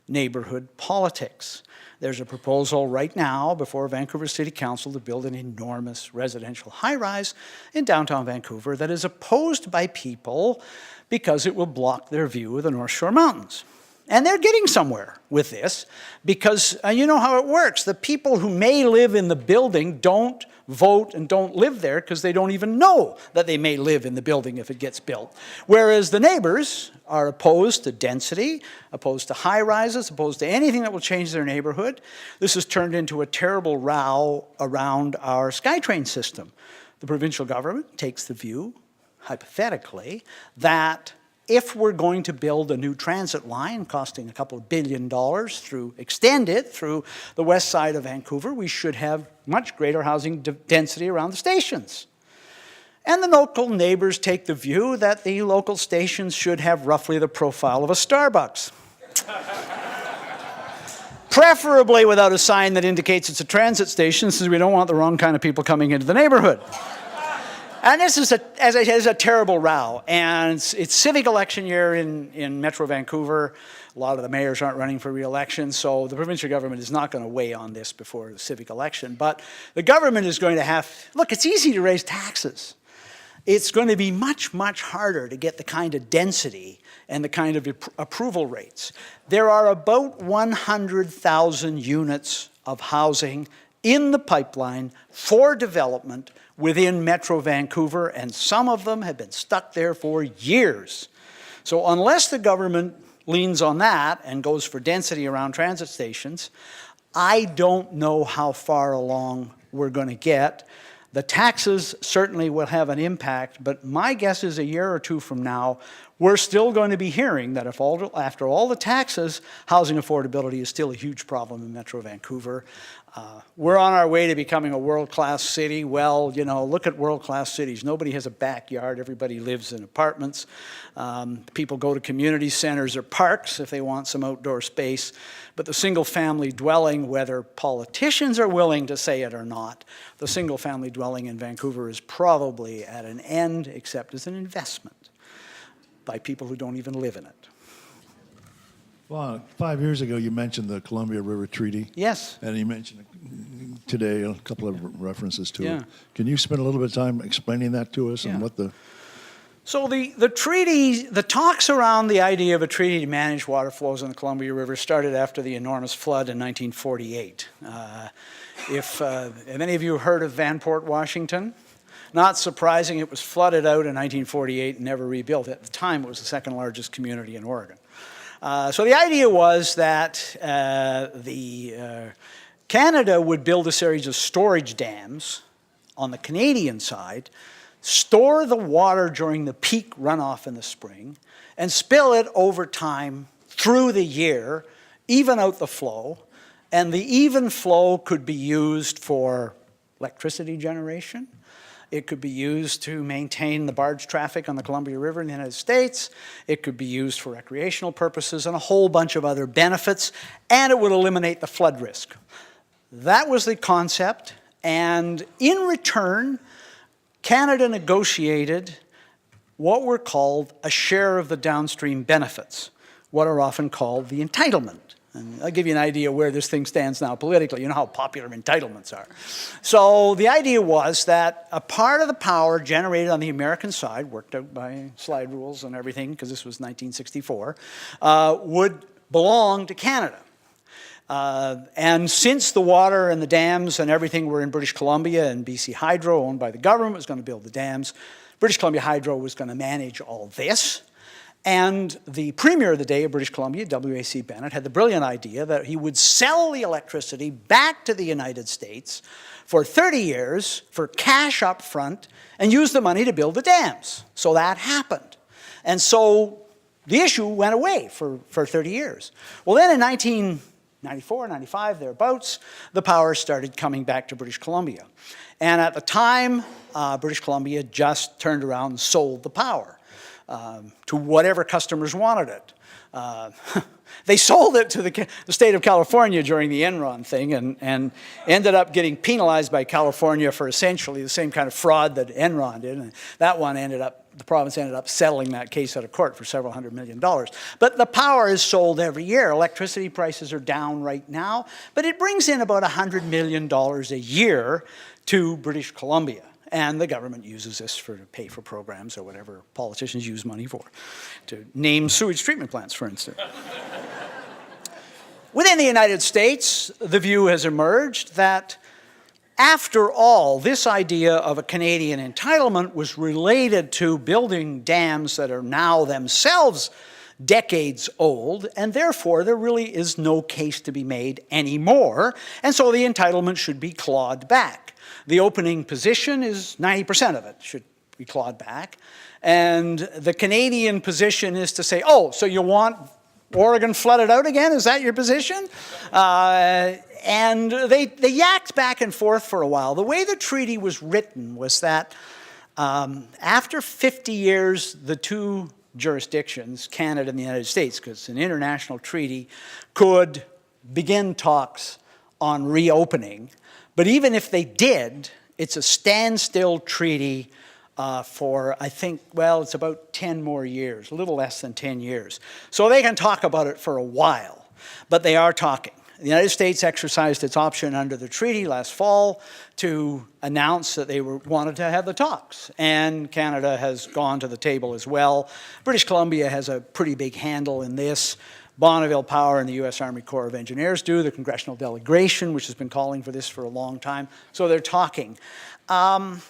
neighborhood politics. There's a proposal right now before Vancouver City Council to build an enormous residential high-rise in downtown Vancouver that is opposed by people because it will block their view of the North Shore Mountains. And they're getting somewhere with this because you know how it works. The people who may live in the building don't vote and don't live there because they don't even know that they may live in the building if it gets built. Whereas the neighbors are opposed to density, opposed to high rises, opposed to anything that will change their neighborhood. This has turned into a terrible row around our SkyTrain system. The provincial government takes the view, hypothetically, that if we're going to build a new transit line costing a couple of $2 billion extend it through the west side of Vancouver, we should have much greater housing density around the stations. And the local neighbors take the view that the local stations should have roughly the profile of a Starbucks. Preferably without a sign that indicates it's a transit station, since we don't want the wrong kind of people coming into the neighborhood. And this is, as I said, is a terrible row. And it's civic election year in Metro Vancouver. A lot of the mayors aren't running for re-election, so the provincial government is not going to weigh on this before the civic election. But the government is going to have, look, it's easy to raise taxes. It's going to be much, much harder to get the kind of density and the kind of approval rates. There are about 100,000 units of housing in the pipeline for development within Metro Vancouver, and some of them have been stuck there for years. So unless the government leans on that and goes for density around transit stations, I don't know how far along we're going to get. The taxes certainly will have an impact, but my guess is a year or two from now, we're still going to be hearing that after all the taxes, housing affordability is still a huge problem in Metro Vancouver. We're on our way to becoming a world-class city. Well, you know, look at world-class cities. Nobody has a backyard. Everybody lives in apartments. People go to community centers or parks if they want some outdoor space. But the single-family dwelling, whether politicians are willing to say it or not, the single-family dwelling in Vancouver is probably at an end, except as an investment by people who don't even live in it. Well, 5 years ago, you mentioned the Columbia River Treaty. Yes. And you mentioned today a couple of references to Yeah. it. Can you spend a little bit of time explaining that to us and what the... So the treaty, the talks around the idea of a treaty to manage water flows in the Columbia River started after the enormous flood in 1948. Have any of you heard of Vanport, Washington? Not surprising, it was flooded out in 1948 and never rebuilt. At the time, it was the second largest community in Oregon. So the idea was that Canada would build a series of storage dams on the Canadian side store the water during the peak runoff in the spring, and spill it over time through the year, even out the flow. And the even flow could be used for electricity generation. It could be used to maintain the barge traffic on the Columbia River in the United States. It could be used for recreational purposes and a whole bunch of other benefits, and it would eliminate the flood risk. That was the concept, and in return, Canada negotiated what were called a share of the downstream benefits, what are often called the entitlement. And I'll give you an idea where this thing stands now politically. You know how popular entitlements are. So the idea was that a part of the power generated on the American side, worked out by slide rules and everything, because this was 1964, would belong to Canada. And since the water and the dams and everything were in British Columbia, and BC Hydro, owned by the government, was going to build the dams, British Columbia Hydro was going to manage all this. And the premier of the day of British Columbia, W.A.C. Bennett, had the brilliant idea that he would sell the electricity back to the United States for 30 years for cash up front and use the money to build the dams. So that happened. And so the issue went away for 30 years. Well, then in 1994, 95, thereabouts, the power started coming back to British Columbia. And at the time, British Columbia just turned around and sold the power to whatever customers wanted it. They sold it to the state of California during the Enron thing and ended up getting penalized by California for essentially the same kind of fraud that Enron did. And that one the province ended up settling that case out of court for several $100 million. But the power is sold every year. Electricity prices are down right now, but it brings in about $100 million a year to British Columbia. And the government uses this to pay for programs or whatever politicians use money for, to name sewage treatment plants, for instance. Within the United States, the view has emerged that, after all, this idea of a Canadian entitlement was related to building dams that are now themselves decades old, and therefore there really is no case to be made anymore, and so the entitlement should be clawed back. The opening position is 90% of it should be clawed back. And the Canadian position is to say, oh, so you want Oregon flooded out again? Is that your position? And they yacked back and forth for a while. The way the treaty was written was that after 50 years, the two jurisdictions, Canada and the United States, because it's an international treaty, could begin talks on reopening. But even if they did, it's a standstill treaty for, I think, well, it's about 10 more years, a little less than 10 years. So they can talk about it for a while, but they are talking. The United States exercised its option under the treaty last fall to announce that they wanted to have the talks, and Canada has gone to the table as well. British Columbia has a pretty big handle in this. Bonneville Power and the U.S. Army Corps of Engineers do, the congressional delegation, which has been calling for this for a long time. So they're talking. The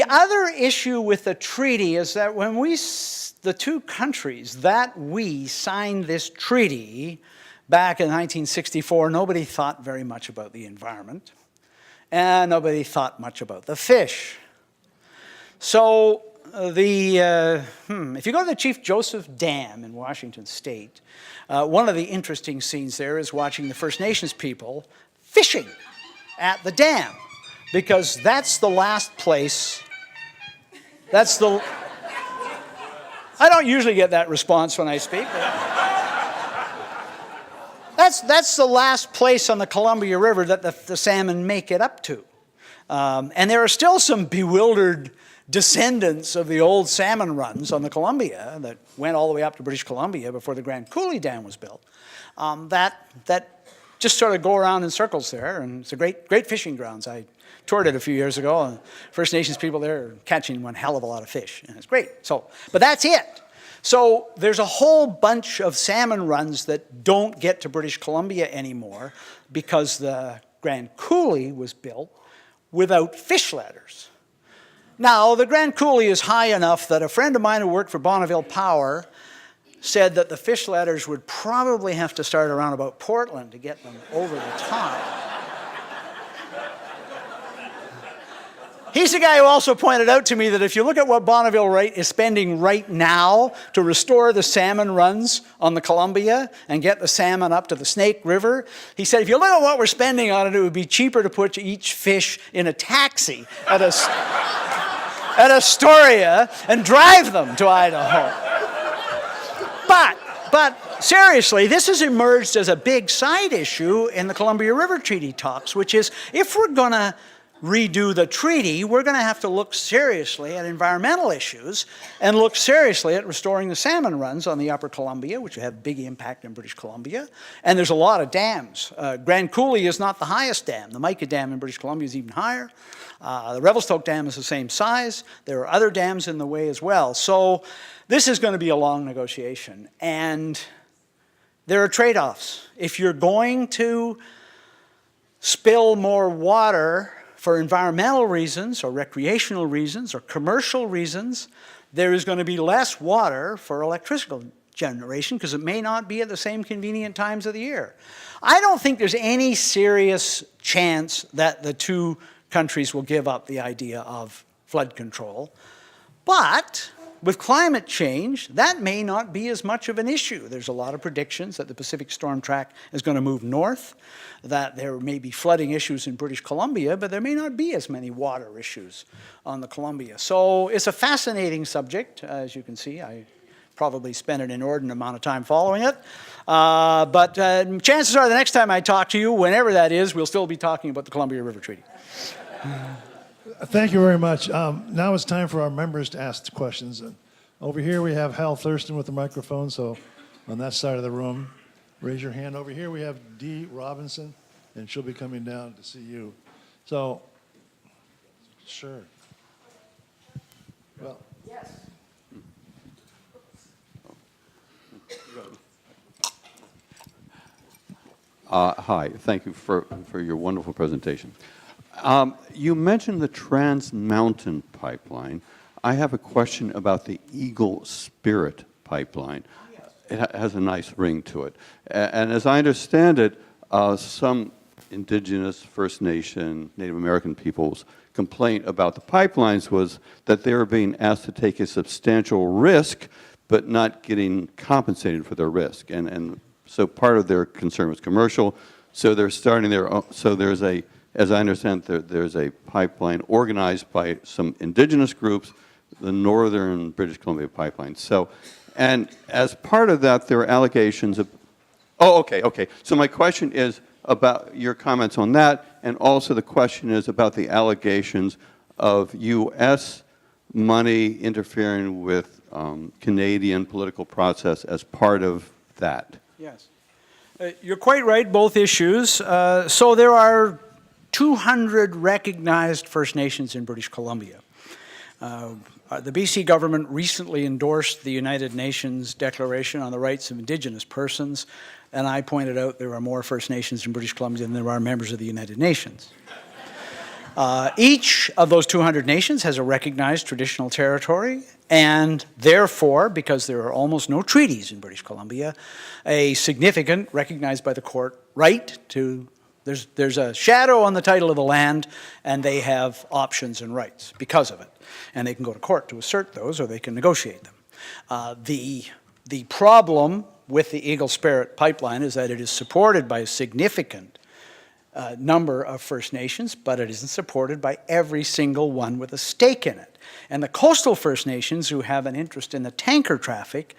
other issue with the treaty is that when the two countries that we signed this treaty back in 1964, nobody thought very much about the environment, and nobody thought much about the fish. So if you go to the Chief Joseph Dam in Washington State, one of the interesting scenes there is watching the First Nations people fishing at the dam, because that's the last place, I don't usually get that response when I speak, but that's the last place on the Columbia River that the salmon make it up to. And there are still some bewildered descendants of the old salmon runs on the Columbia that went all the way up to British Columbia before the Grand Coulee Dam was built, that just sort of go around in circles there, and it's a great fishing grounds. I toured it a few years ago, and First Nations people there are catching one hell of a lot of fish, and it's great. But that's it. So there's a whole bunch of salmon runs that don't get to British Columbia anymore because the Grand Coulee was built without fish ladders. Now, the Grand Coulee is high enough that a friend of mine who worked for Bonneville Power said that the fish ladders would probably have to start around about Portland to get them over the top. He's the guy who also pointed out to me that if you look at what Bonneville Wright is spending right now to restore the salmon runs on the Columbia and get the salmon up to the Snake River, he said, if you look at what we're spending on it, it would be cheaper to put each fish in a taxi at Astoria and drive them to Idaho. But seriously, this has emerged as a big side issue in the Columbia River Treaty talks, which is if we're going to redo the treaty, we're going to have to look seriously at environmental issues and look seriously at restoring the salmon runs on the upper Columbia, which have big impact in British Columbia. And there's a lot of dams. Grand Coulee is not the highest dam. The Mica Dam in British Columbia is even higher. The Revelstoke Dam is the same size. There are other dams in the way as well. So this is going to be a long negotiation. And there are trade-offs. If you're going to spill more water for environmental reasons or recreational reasons or commercial reasons, there is going to be less water for electrical generation because it may not be at the same convenient times of the year. I don't think there's any serious chance that the two countries will give up the idea of flood control. But with climate change, that may not be as much of an issue. There's a lot of predictions that the Pacific Storm Track is going to move north, that there may be flooding issues in British Columbia, but there may not be as many water issues on the Columbia. So it's a fascinating subject. As you can see, I probably spent an inordinate amount of time following it. But chances are the next time I talk to you, whenever that is, we'll still be talking about the Columbia River Treaty. Thank you very much. Now it's time for our members to ask questions. Over here we have Hal Thurston with the microphone, so on that side of the room, raise your hand. Over here we have Dee Robinson, and she'll be coming down to see you. So, sure. Well, yes. Hi, thank you for your wonderful presentation. You mentioned the Trans Mountain Pipeline. I have a question about the Eagle Spirit Pipeline. It has a nice ring to it. And as I understand it, some indigenous, First Nation, Native American people's complaint about the pipelines was that they were being asked to take a substantial risk, but not getting compensated for their risk. And so part of their concern was commercial. So they're starting their own, so there's a, as I understand, there's a pipeline organized by some indigenous groups, the Northern British Columbia Pipeline. So, and as part of that, there are allegations of, okay. So my question is about your comments on that, and also the question is about the allegations of U.S. money interfering with Canadian political process as part of that. Yes. You're quite right, both issues. So there are 200 recognized First Nations in British Columbia. The BC government recently endorsed the United Nations Declaration on the Rights of Indigenous Persons, and I pointed out there are more First Nations in British Columbia than there are members of the United Nations. Each of those 200 nations has a recognized traditional territory, and therefore, because there are almost no treaties in British Columbia, a significant, recognized by the court, right to, there's a shadow on the title of the land, and they have options and rights because of it. And they can go to court to assert those, or they can negotiate them. The problem with the Eagle Spirit Pipeline is that it is supported by a significant number of First Nations, but it isn't supported by every single one with a stake in it. And the coastal First Nations, who have an interest in the tanker traffic,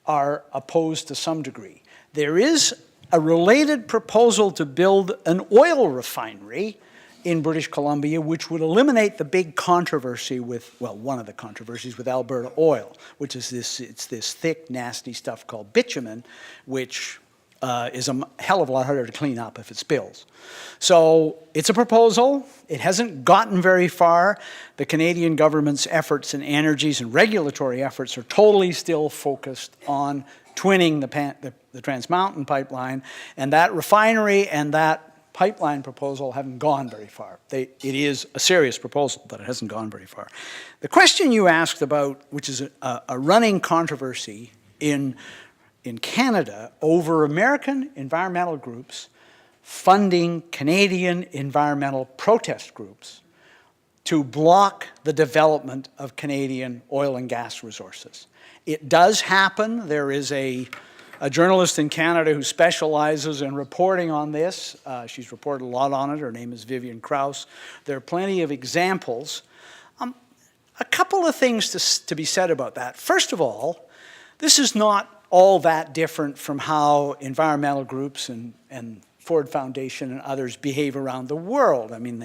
are opposed to some degree. There is a related proposal to build an oil refinery in British Columbia, which would eliminate the big controversy with, well, one of the controversies with Alberta oil, which is it's this thick, nasty stuff called bitumen, which is a hell of a lot harder to clean up if it spills. So it's a proposal. It hasn't gotten very far. The Canadian government's efforts and energies and regulatory efforts are totally still focused on twinning the Trans Mountain Pipeline, and that refinery and that pipeline proposal haven't gone very far. It is a serious proposal, but it hasn't gone very far. The question you asked about, which is a running controversy in Canada over American environmental groups funding Canadian environmental protest groups to block the development of Canadian oil and gas resources. It does happen. There is a journalist in Canada who specializes in reporting on this. She's reported a lot on it. Her name is Vivian Krause. There are plenty of examples. A couple of things to be said about that. First of all, this is not all that different from how environmental groups and Ford Foundation and others behave around the world. I mean,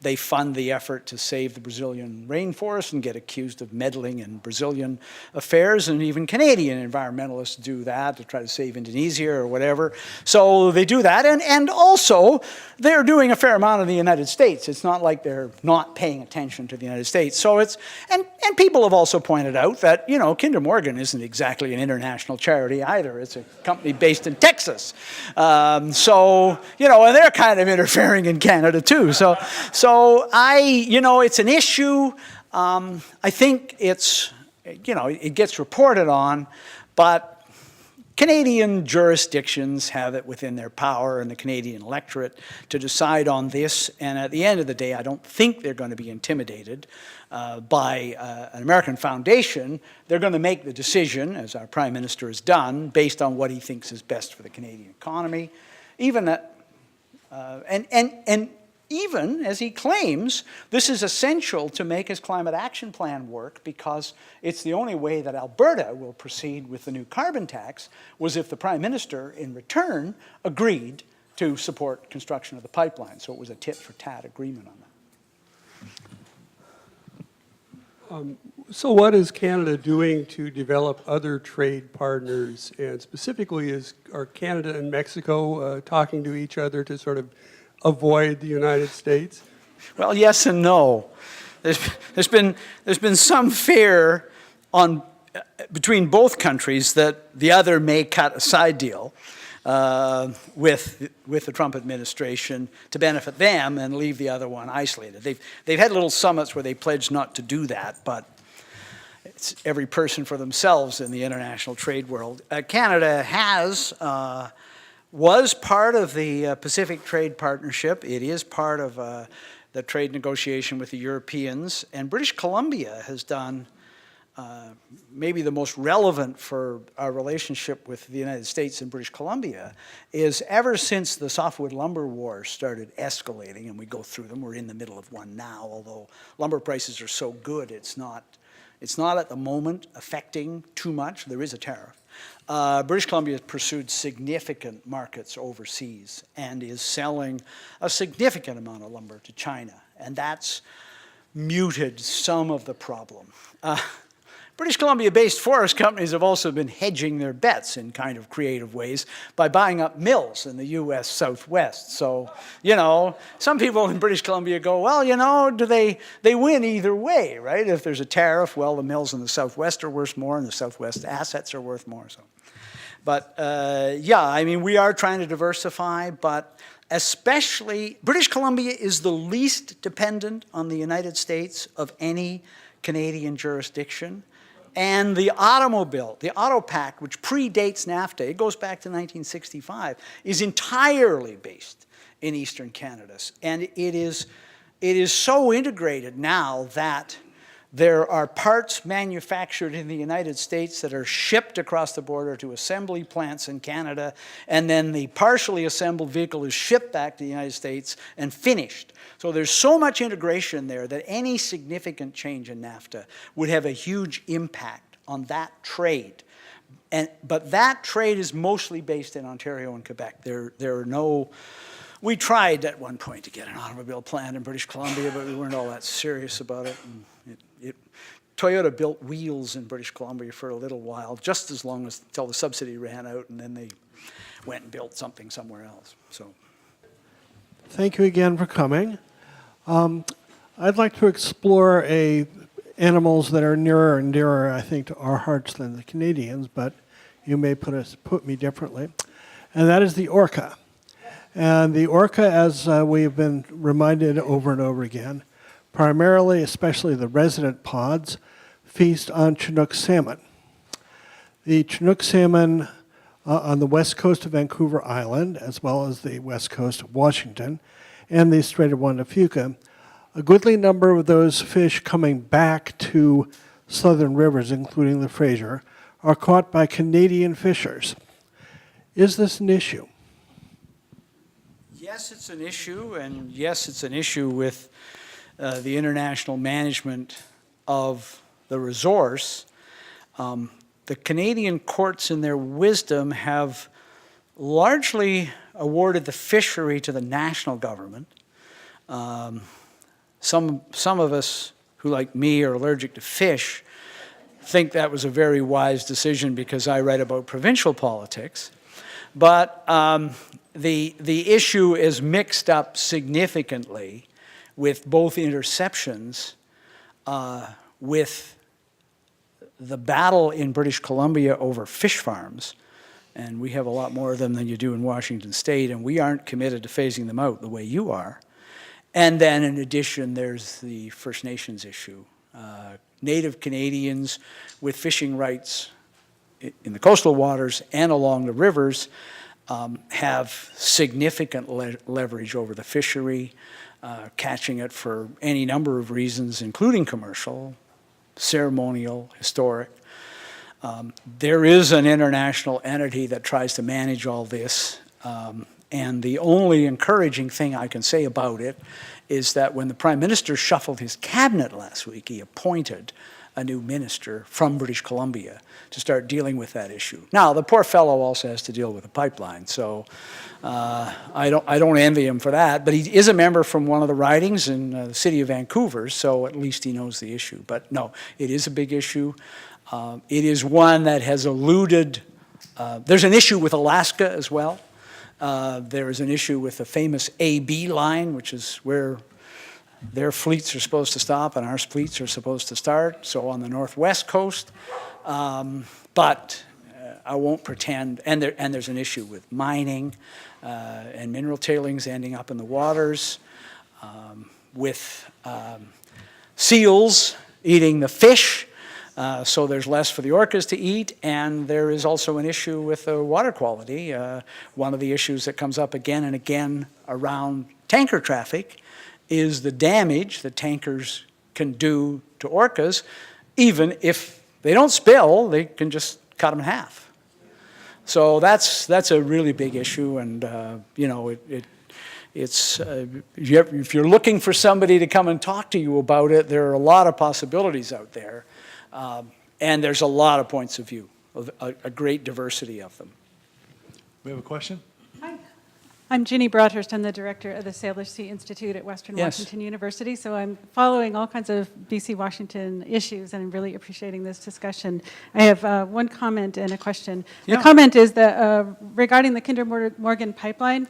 they fund the effort to save the Brazilian rainforest and get accused of meddling in Brazilian affairs, and even Canadian environmentalists do that to try to save Indonesia or whatever. So they do that, and also they're doing a fair amount in the United States. It's not like they're not paying attention to the United States. So it's, and people have also pointed out that, you know, Kinder Morgan isn't exactly an international charity either. It's a company based in Texas. So, you know, and they're kind of interfering in Canada too. So you know, it's an issue. I think it's, you know, it gets reported on, but Canadian jurisdictions have it within their power, and the Canadian electorate, to decide on this. And at the end of the day, I don't think they're going to be intimidated by an American foundation. They're going to make the decision, as our Prime Minister has done, based on what he thinks is best for the Canadian economy. Even that, and even as he claims, this is essential to make his climate action plan work, because it's the only way that Alberta will proceed with the new carbon tax, was if the Prime Minister, in return, agreed to support construction of the pipeline. So it was a tit-for-tat agreement on that. So what is Canada doing to develop other trade partners? And specifically, are Canada and Mexico talking to each other to sort of avoid the United States? Well, yes and no. There's been some fear between both countries that the other may cut a side deal with the Trump administration to benefit them and leave the other one isolated. They've had little summits where they pledged not to do that, but it's every person for themselves in the international trade world. Canada was part of the Pacific Trade Partnership. It is part of the trade negotiation with the Europeans. And British Columbia has done maybe the most relevant for our relationship with the United States and British Columbia is ever since the softwood lumber war started escalating, and we go through them, we're in the middle of one now, although lumber prices are so good, it's not at the moment affecting too much. There is a tariff. British Columbia has pursued significant markets overseas and is selling a significant amount of lumber to China, and that's muted some of the problem. British Columbia-based forest companies have also been hedging their bets in kind of creative ways by buying up mills in the U.S. Southwest. So, you know, some people in British Columbia go, well, you know, they win either way, right? If there's a tariff, well, the mills in the Southwest are worth more, and the Southwest assets are worth more. So, but yeah, I mean, we are trying to diversify, but especially British Columbia is the least dependent on the United States of any Canadian jurisdiction. And the Auto Pact, which predates Nafta, it goes back to 1965, is entirely based in Eastern Canada. And it is so integrated now that there are parts manufactured in the United States that are shipped across the border to assembly plants in Canada, and then the partially assembled vehicle is shipped back to the United States and finished. So there's so much integration there that any significant change in NAFTA would have a huge impact on that trade. But that trade is mostly based in Ontario and Quebec. There are no... We tried at one point to get an automobile plant in British Columbia, but we weren't all that serious about it. And Toyota built wheels in British Columbia for a little while, just as long as until the subsidy ran out, and then they went and built something somewhere else. So, thank you again for coming. I'd like to explore animals that are nearer and dearer, I think, to our hearts than the Canadians, but you may put me differently, and that is the orca. And the orca, as we've been reminded over and over again, primarily, especially the resident pods, feast on Chinook salmon. The Chinook salmon on the west coast of Vancouver Island, as well as the west coast of Washington, and the Strait of Juan de Fuca, a goodly number of those fish coming back to southern rivers, including the Fraser, are caught by Canadian fishers. Is this an issue? Yes, it's an issue, and yes, it's an issue with the international management of the resource. The Canadian courts, in their wisdom, have largely awarded the fishery to the national government. Some of us who, like me, are allergic to fish think that was a very wise decision because I write about provincial politics. But the issue is mixed up significantly with both interceptions, with the battle in British Columbia over fish farms, and we have a lot more of them than you do in Washington State, and we aren't committed to phasing them out the way you are. And then in addition, there's the First Nations issue. Native Canadians with fishing rights in the coastal waters and along the rivers have significant leverage over the fishery, catching it for any number of reasons, including commercial, ceremonial, historic. There is an international entity that tries to manage all this, and the only encouraging thing I can say about it is that when the Prime Minister shuffled his cabinet last week, he appointed a new minister from British Columbia to start dealing with that issue. Now, the poor fellow also has to deal with the pipeline, so I don't envy him for that, but he is a member from one of the ridings in the city of Vancouver, so at least he knows the issue. But no, it is a big issue. It is one that has eluded, there's an issue with Alaska as well. There is an issue with the famous AB line, which is where their fleets are supposed to stop and our fleets are supposed to start, so on the northwest coast. But I won't pretend, and there's an issue with mining and mineral tailings ending up in the waters, with seals eating the fish, so there's less for the orcas to eat, and there is also an issue with the water quality. One of the issues that comes up again and again around tanker traffic is the damage that tankers can do to orcas. Even if they don't spill, they can just cut them in half. So that's a really big issue, and you know, it's if you're looking for somebody to come and talk to you about it, there are a lot of possibilities out there. And there's a lot of points of view, a great diversity of them. We have a question? Hi. I'm Ginny Broadhurst. I'm the director of the Salish Sea Institute at Western Yes. Washington University. So I'm following all kinds of BC Washington issues, and I'm really appreciating this discussion. I have one comment and a question. Yeah. The comment is that regarding the Kinder Morgan pipeline,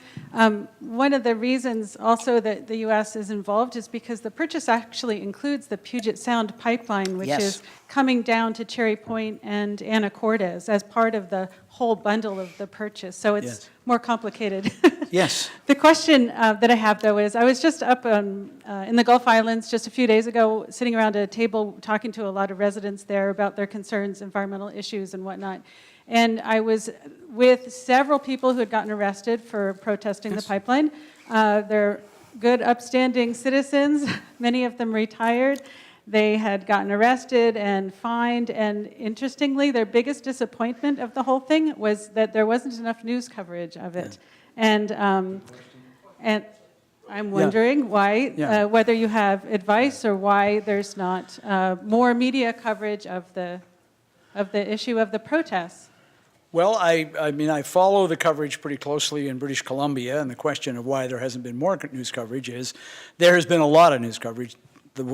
one of the reasons also that the U.S. is involved is because the purchase actually includes the Puget Sound pipeline, which Yes. is coming down to Cherry Point and Anacortes as part of the whole bundle of the purchase. So it's Yes. more complicated. Yes. The question that I have, though, is I was just up in the Gulf Islands just a few days ago, sitting around a table talking to a lot of residents there about their concerns, environmental issues and whatnot. And I was with several people who had gotten arrested for protesting the pipeline. They're good, upstanding citizens, many of them retired. They had gotten arrested and fined, and interestingly, their biggest disappointment of the whole thing was that there wasn't enough news coverage of it. And I'm wondering why, whether you have advice or why there's not more media coverage of the issue of the protests. Well, I mean, I follow the coverage pretty closely in British Columbia, and the question of why there hasn't been more news coverage is there has been a lot of news coverage,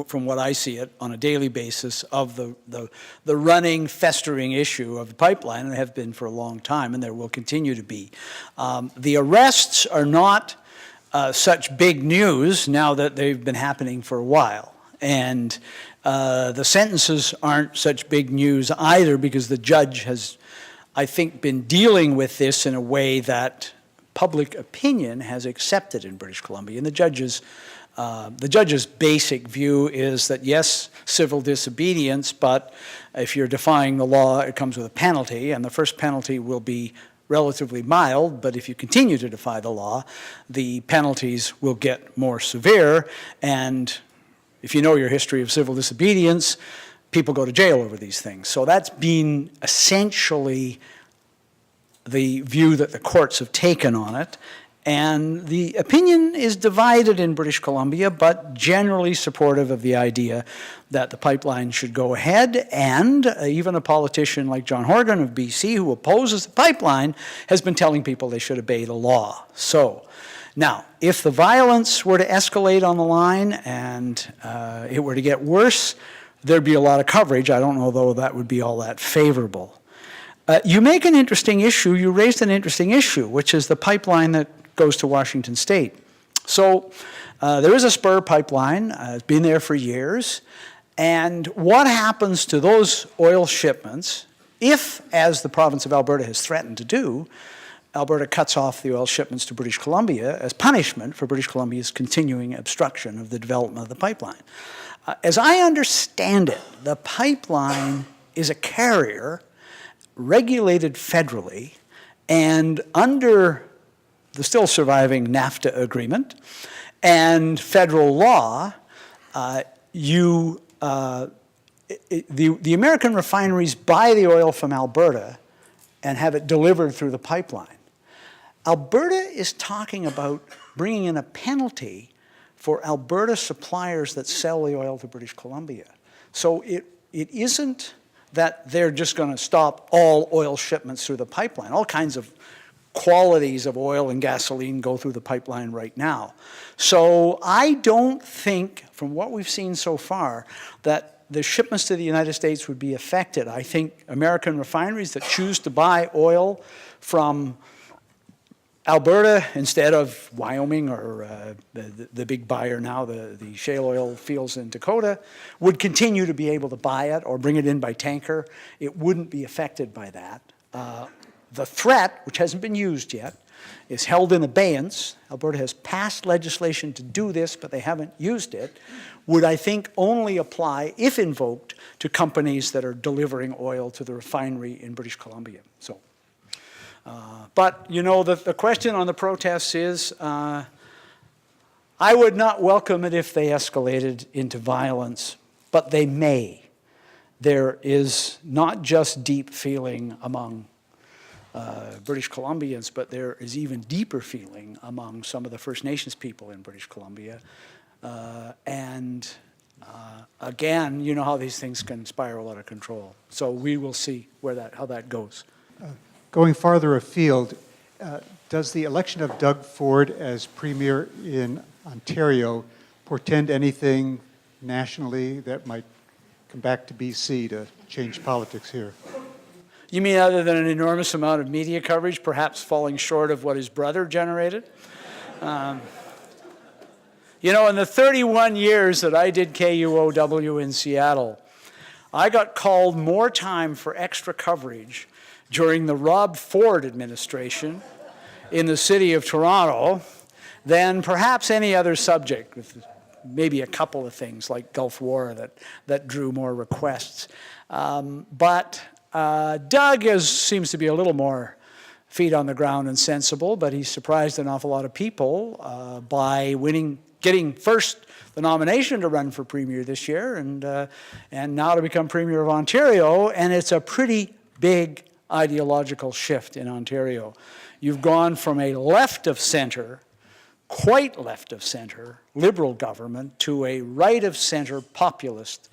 from what I see it, on a daily basis of the running, festering issue of the pipeline, and have been for a long time, and there will continue to be. The arrests are not such big news now that they've been happening for a while. And the sentences aren't such big news either, because the judge has, I think, been dealing with this in a way that public opinion has accepted in British Columbia. And the judge's basic view is that, yes, civil disobedience, but if you're defying the law, it comes with a penalty, and the first penalty will be relatively mild, but if you continue to defy the law, the penalties will get more severe, and if you know your history of civil disobedience, people go to jail over these things. So that's been essentially the view that the courts have taken on it. And the opinion is divided in British Columbia, but generally supportive of the idea that the pipeline should go ahead. And even a politician like John Horgan of BC, who opposes the pipeline, has been telling people they should obey the law. So now, if the violence were to escalate on the line and it were to get worse, there'd be a lot of coverage. I don't know, though, that would be all that favorable. You make an interesting issue, you raised an interesting issue, which is the pipeline that goes to Washington State. So there is a spur pipeline, it's been there for years, and what happens to those oil shipments if, as the province of Alberta has threatened to do, Alberta cuts off the oil shipments to British Columbia as punishment for British Columbia's continuing obstruction of the development of the pipeline? As I understand it, the pipeline is a carrier regulated federally, and under the still surviving Nafta agreement and federal law, the American refineries buy the oil from Alberta and have it delivered through the pipeline. Alberta is talking about bringing in a penalty for Alberta suppliers that sell the oil to British Columbia. So it isn't that they're just going to stop all oil shipments through the pipeline. All kinds of qualities of oil and gasoline go through the pipeline right now. So I don't think, from what we've seen so far, that the shipments to the United States would be affected. I think American refineries that choose to buy oil from Alberta instead of Wyoming or the big buyer now, the shale oil fields in Dakota, would continue to be able to buy it or bring it in by tanker. It wouldn't be affected by that. The threat, which hasn't been used yet, is held in abeyance. Alberta has passed legislation to do this, but they haven't used it. Would, I think, only apply, if invoked, to companies that are delivering oil to the refinery in British Columbia. So. But, you know, the question on the protests is, I would not welcome it if they escalated into violence, but they may. There is not just deep feeling among British Columbians, but there is even deeper feeling among some of the First Nations people in British Columbia. Again, you know how these things can spiral out of control. So we will see how that goes. Going farther afield, does the election of Doug Ford as Premier in Ontario portend anything nationally that might come back to BC to change politics here? You mean other than an enormous amount of media coverage, perhaps falling short of what his brother generated? You know, in the 31 years that I did KUOW in Seattle, I got called more time for extra coverage during the Rob Ford administration in the city of Toronto than perhaps any other subject, with maybe a couple of things like Gulf War that drew more requests. But Doug seems to be a little more feet on the ground and sensible, but he surprised an awful lot of people by getting first the nomination to run for Premier this year and now to become Premier of Ontario, and it's a pretty big ideological shift in Ontario. You've gone from a left of center, quite left of center, liberal government to a right of center populist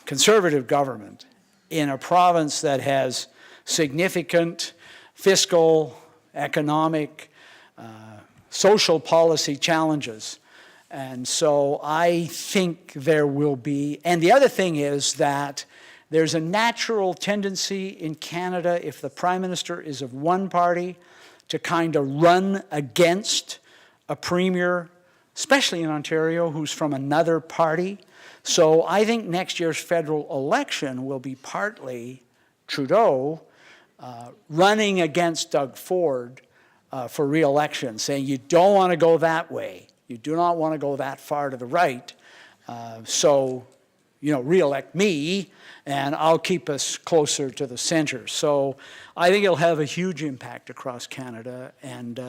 conservative government in a province that has significant fiscal, economic, social policy challenges. And so I think there will be, and the other thing is that there's a natural tendency in Canada, if the Prime Minister is of one party, to kind of run against a Premier, especially in Ontario, who's from another party. So I think next year's federal election will be partly Trudeau running against Doug Ford for re-election, saying you don't want to go that way. You do not want to go that far to the right. So, you know, re-elect me, and I'll keep us closer to the center. So I think it'll have a huge impact across Canada, and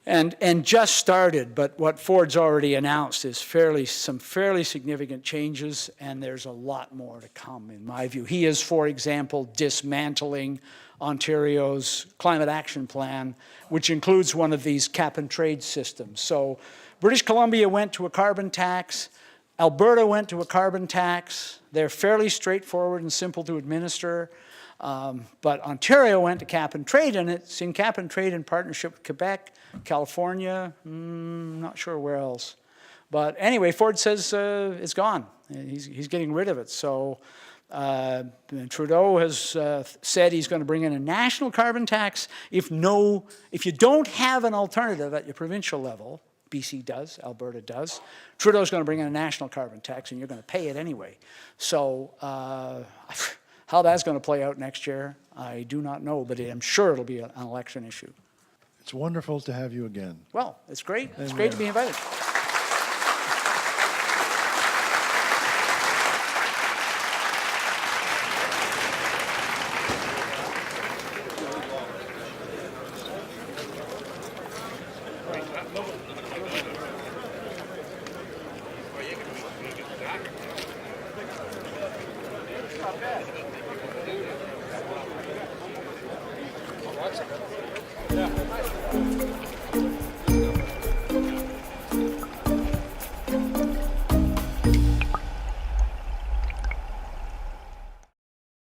and just started, but what Ford's already announced is some fairly significant changes, and there's a lot more to come, in my view. He is, for example, dismantling Ontario's climate action plan, which includes one of these cap-and-trade systems. So British Columbia went to a carbon tax. Alberta went to a carbon tax. They're fairly straightforward and simple to administer. But Ontario went to cap and trade, and it's in cap and trade in partnership with Quebec, California, not sure where else. But anyway, Ford says it's gone. He's getting rid of it. So Trudeau has said he's going to bring in a national carbon tax. If you don't have an alternative at your provincial level, BC does, Alberta does, Trudeau's going to bring in a national carbon tax, and you're going to pay it anyway. So how that's going to play out next year, I do not know, but I'm sure it'll be an election issue. It's wonderful to have you again. Well, it's great. It's great to be invited. Not bad.